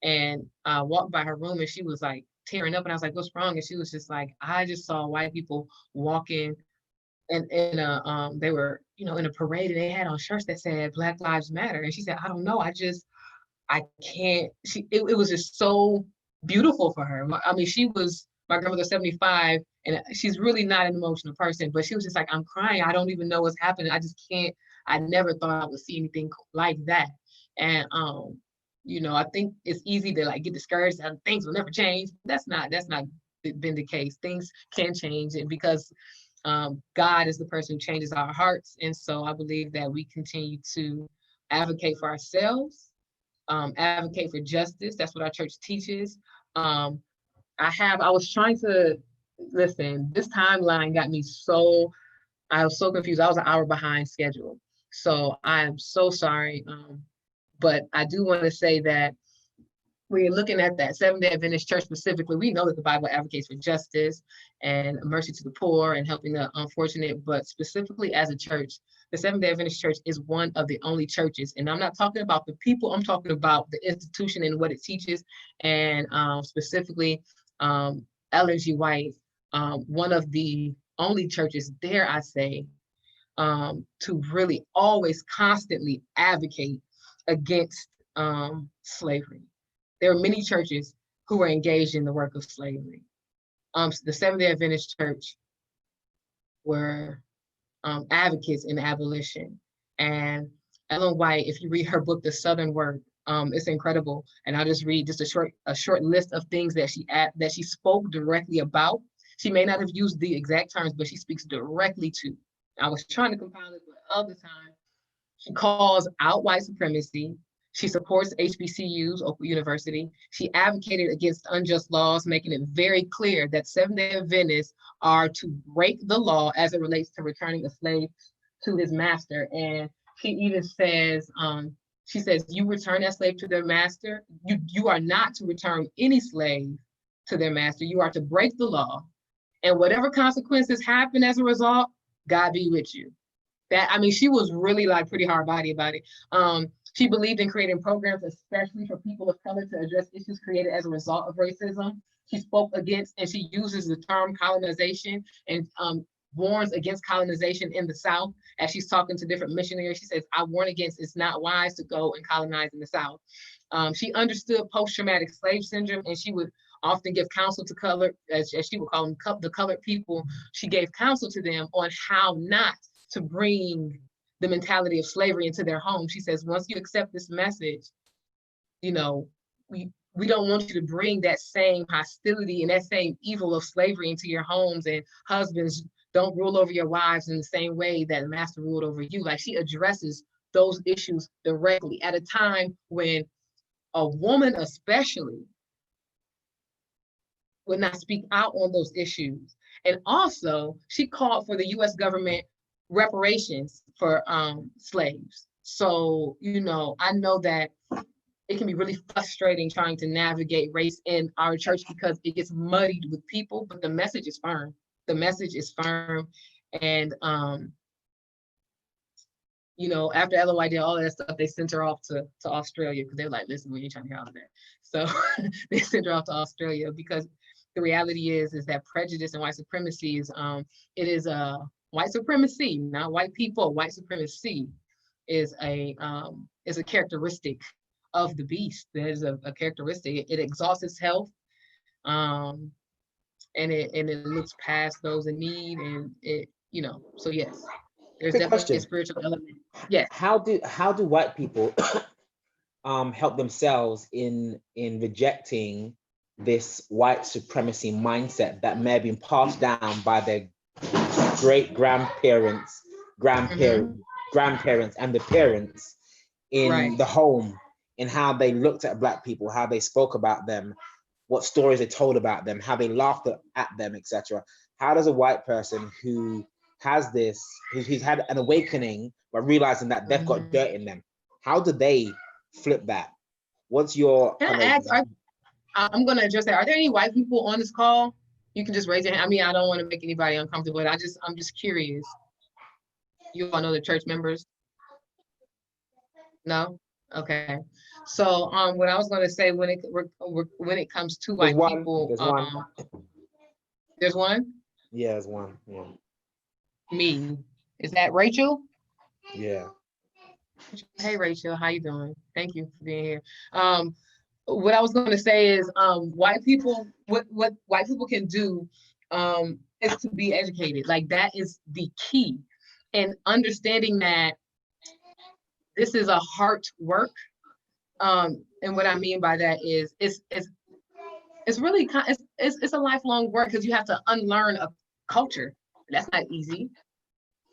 And I walked by her room and she was like tearing up, and I was like, what's wrong? And she was just like, I just saw white people walking and they were, you know, in a parade, and they had on shirts that said Black Lives Matter. And she said, I don't know, I can't, it was just so beautiful for her. I mean, my grandmother's 75, and she's really not an emotional person, but she was just like, I'm crying, I don't even know what's happening, I just can't, I never thought I would see anything like that. And you know, I think it's easy to like get discouraged and things will never change. That's not been the case. Things can change, and because God is the person who changes our hearts. And so I believe that we continue to advocate for ourselves, advocate for justice. That's what our church teaches. I was trying to listen, this timeline got me I was so confused. I was an hour behind schedule. So I'm so sorry. But I do want to say that we're looking at that Seventh-day Adventist Church specifically. We know that the Bible advocates for justice and mercy to the poor and helping the unfortunate, but specifically as a church, the Seventh-day Adventist Church is one of the only churches. And I'm not talking about the people, I'm talking about the institution and what it teaches. And specifically, Ellen G. White, one of the only churches, dare I say, to really always constantly advocate against slavery. There are many churches who are engaged in the work of slavery. The Seventh-day Adventist Church were advocates in abolition. And Ellen White, if you read her book, The Southern Work, it's incredible. And I'll just read just a short list of things that she spoke directly about. She may not have used the exact terms, but she speaks directly to. I was trying to compile it, but other time, she calls out white supremacy. She supports HBCUs, Oakwood University. She advocated against unjust laws, making it very clear that Seventh-day Adventists are to break the law as it relates to returning a slave to his master. And she even says, she says, you return that slave to their master. You are not to return any slave to their master. You are to break the law. And whatever consequences happen as a result, God be with you. That, I mean, she was really like pretty hard body about it. She believed in creating programs, especially for people of color, to address issues created as a result of racism. She spoke against, and she uses the term colonization, and warns against colonization in the South. As she's talking to different missionaries, she says, I warn against, it's not wise to go and colonize in the South. She understood post-traumatic slave syndrome, and she would often give counsel to color, as she would call them, the colored people. She gave counsel to them on how not to bring the mentality of slavery into their home. She says, once you accept this message, you know, we don't want you to bring that same hostility and that same evil of slavery into your homes, and husbands don't rule over your wives in the same way that the master ruled over you. Like, she addresses those issues directly at a time when a woman especially would not speak out on those issues. And also, she called for the US government reparations for slaves. So, you know, I know that it can be really frustrating trying to navigate race in our church because it gets muddied with people, but the message is firm. The message is firm. And, you know, after LOI did all that stuff, they sent her off to Australia because they're like, listen, we ain't trying to hear all of that. So they sent her off to Australia because the reality is that prejudice and white supremacy is, it is a white supremacy, not white people. White supremacy is a characteristic of the beast. There's a characteristic. It exhausts itself, and it looks past those in need, and it, you know. So yes, there's Quick definitely question. a spiritual element. Yes. How do white people help themselves in rejecting this white supremacy mindset that may have been passed down by their great grandparents, grandparents, and the parents in the home, in how they looked at Black people, how they spoke about them, what stories they told about them, how they laughed at them, etc. How does a white person who has this, who's had an awakening, but realizing that they've got dirt in them, how do they flip that? What's your... Can I ask, I'm going to address that. Are there any white people on this call? You can just raise your hand. I mean, I don't want to make anybody uncomfortable, but I'm just curious. You all know the church members? No? Okay. So what I was going to say, when it comes to white people, there's one? Yeah, there's one. Yeah. Me. Is that Rachel? Yeah. Hey, Rachel, how you doing? Thank you for being here. What I was going to say is white people, what white people can do is to be educated. Like, that is the key. And understanding that this is a heart work. And what I mean by that is it's really it's a lifelong work, because you have to unlearn a culture. That's not easy.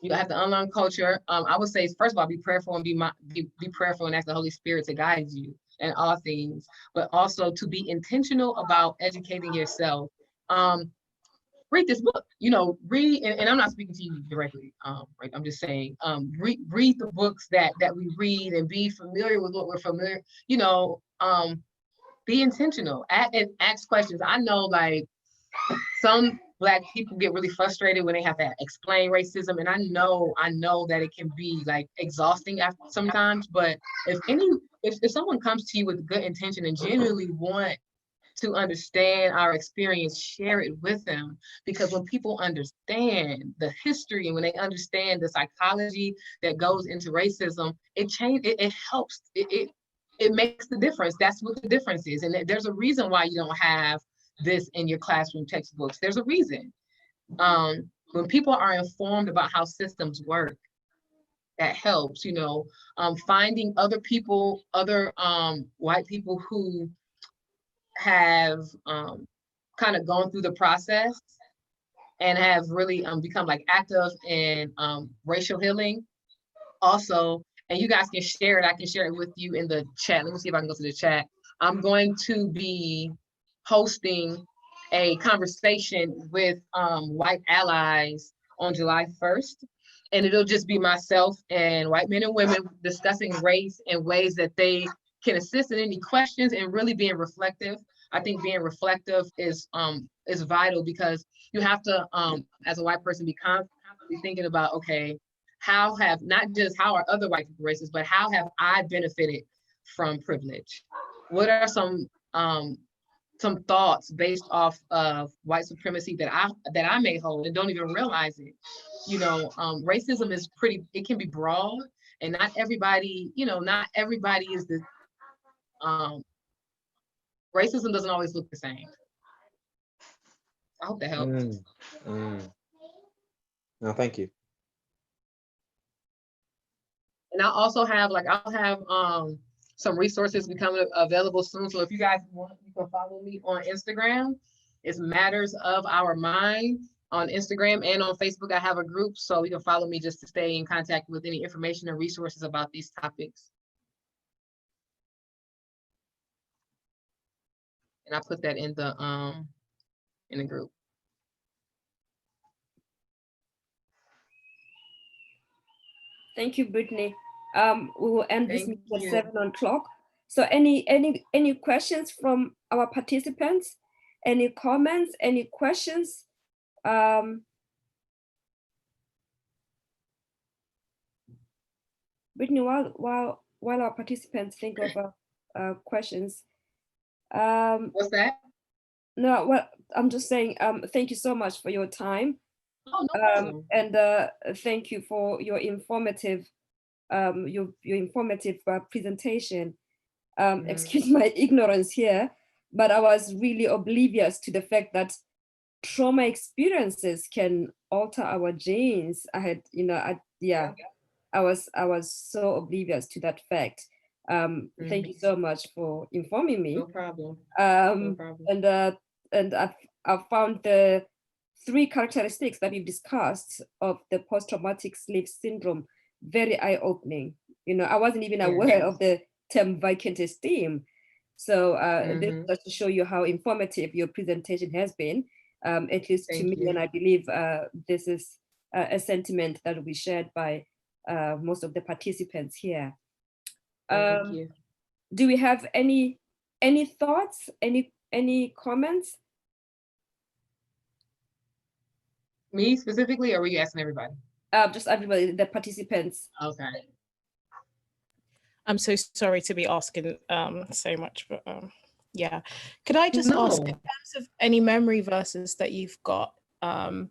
You have to unlearn culture. I would say, first of all, be prayerful and be prayerful and ask the Holy Spirit to guide you in all things, but also to be intentional about educating yourself. Read this book, you know, read, and I'm not speaking to you directly, right? I'm just saying, read the books that we read, and be familiar with what we're familiar, you know, be intentional and ask questions. I know, like, some Black people get really frustrated when they have to explain racism, and I know that it can be like exhausting after sometimes, but if someone comes to you with good intention and genuinely want to understand our experience, share it with them. Because when people understand the history, and when they understand the psychology that goes into racism, it helps, it makes the difference. That's what the difference is. And there's a reason why you don't have this in your classroom textbooks. There's a reason. When people are informed about how systems work, that helps, you know. Finding other people, other white people who have kind of gone through the process and have really become like active in racial healing also. And you guys can share it. I can share it with you in the chat. Let me see if I can go to the chat. I'm going to be hosting a conversation with white allies on July 1st. And it'll just be myself and white men and women discussing race in ways that they can assist in any questions, and really being reflective. I think being reflective is vital, because you have to, as a white person, be constantly thinking about, okay, how have, not just how are other white people racist, but how have I benefited from privilege? What are some thoughts based off of white supremacy that I may hold and don't even realize it? You know, racism is it can be broad, and not everybody, you know, not everybody is the, racism doesn't always look the same. I hope that helps. No, thank you. And I'll have some resources becoming available soon. So if you guys want, you can follow me on Instagram. It's Matters of Our Mind on Instagram, and on Facebook. I have a group, so you can follow me just to stay in contact with any information and resources about these topics. And I put that in the group. Thank you, Brittany. We will end this meeting at 7 o'clock. So any questions from our participants? Any comments, any questions? Brittany, while our participants think of questions. What's that? No, well, I'm just saying, thank you so much for your time. Oh, no problem. And thank you for your informative presentation. Excuse my ignorance here, but I was really oblivious to the fact that trauma experiences can alter our genes. I was so oblivious to that fact. Thank you so much for informing me. No problem. No problem. And I've found the 3 characteristics that we've discussed of the post-traumatic slave syndrome very eye-opening. You know, I wasn't even aware of the term vacant esteem. So this just to show you how informative your presentation has been, at least to me, and I believe this is a sentiment that will be shared by most of the participants here. Thank you. Do we have any thoughts, any comments? Me specifically, or were you asking everybody? Just everybody, the participants. Okay. I'm so sorry to be asking so much, but yeah. Could I just ask, in terms of any memory verses that you've got? I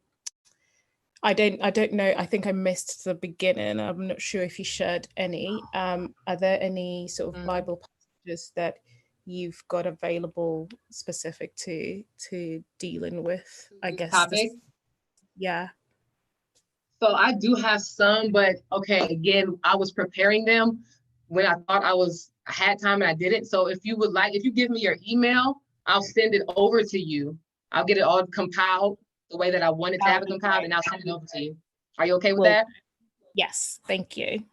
don't know. I think I missed the beginning. I'm not sure if you shared any. Are there any sort of Bible passages that you've got available specific to dealing with, I guess? Yeah. So I do have some, but okay, again, I was preparing them when I thought I had time and I didn't. So if you would like, if you give me your email, I'll send it over to you. I'll get it all compiled the way that I wanted to have it compiled, and I'll send it over to you. Are you okay with that? Yes, thank you.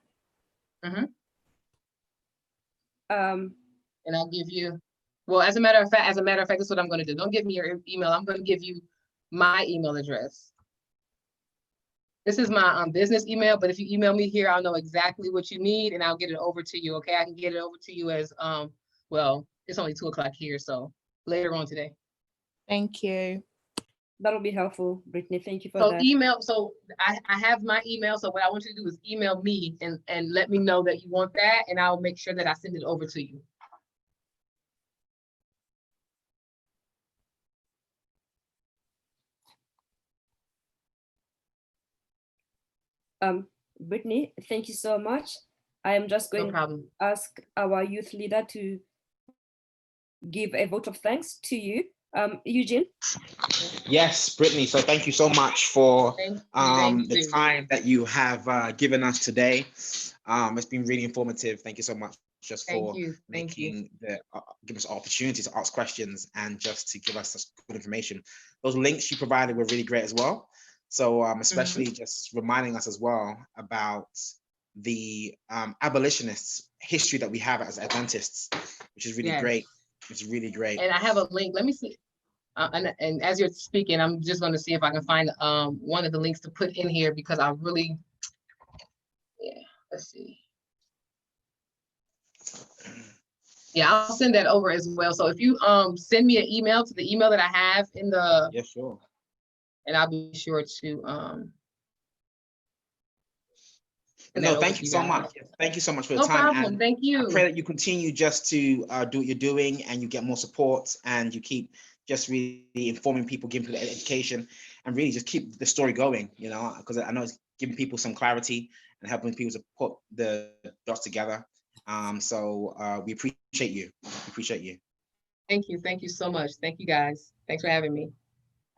And I'll give you, well, as a matter of fact, this is what I'm going to do. Don't give me your email. I'm going to give you my email address. This is my business email, but if you email me here, I'll know exactly what you need and I'll get it over to you. Okay, I can get it over to you as well, it's only 2 o'clock here, so later on today. Thank you. That'll be helpful, Brittany. Thank you for that. Email. So I have my email. So what I want you to do is email me and let me know that you want that, and I'll make sure that I send it over to you. Brittany, thank you so much. I am just going to ask our youth leader to give a vote of thanks to you. Eugene? Yes, Brittany. So thank you so much for the time that you have given us today. It's been really informative. Thank you so much just for giving us opportunity to ask questions and just to give us such good information. Those links you provided were really great as well. So especially just reminding us as well about the abolitionists history that we have as Adventists, which is really great. It's really great. And I have a link. Let me see. And as you're speaking, I'm just going to see if I can find one of the links to put in here, because I really, let's see. Yeah, I'll send that over as well. So if you send me an email to the email that I have in the, sure. And I'll be sure to No, thank you so much. Thank you so much for your No time. problem. And Thank you. I pray that you continue just to do what you're doing, and you get more support, and you keep just really informing people, giving people the education, and really just keep the story going, you know, because I know it's giving people some clarity and helping people to put the dots together. So we appreciate you. We appreciate you. Thank you. Thank you so much. Thank you, guys. Thanks for having me.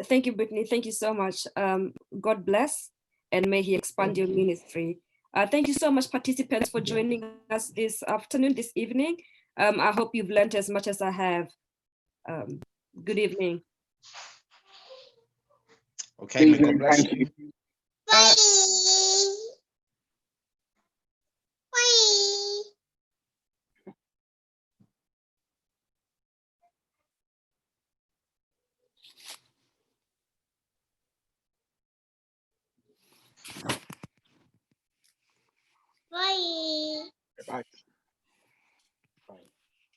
Thank you, Brittany. Thank you so much. God bless, and may He expand your ministry. Thank you so much, participants, for joining us this afternoon, this evening. I hope you've learned as much as I have. Good evening. Okay, may God bless you. Uh,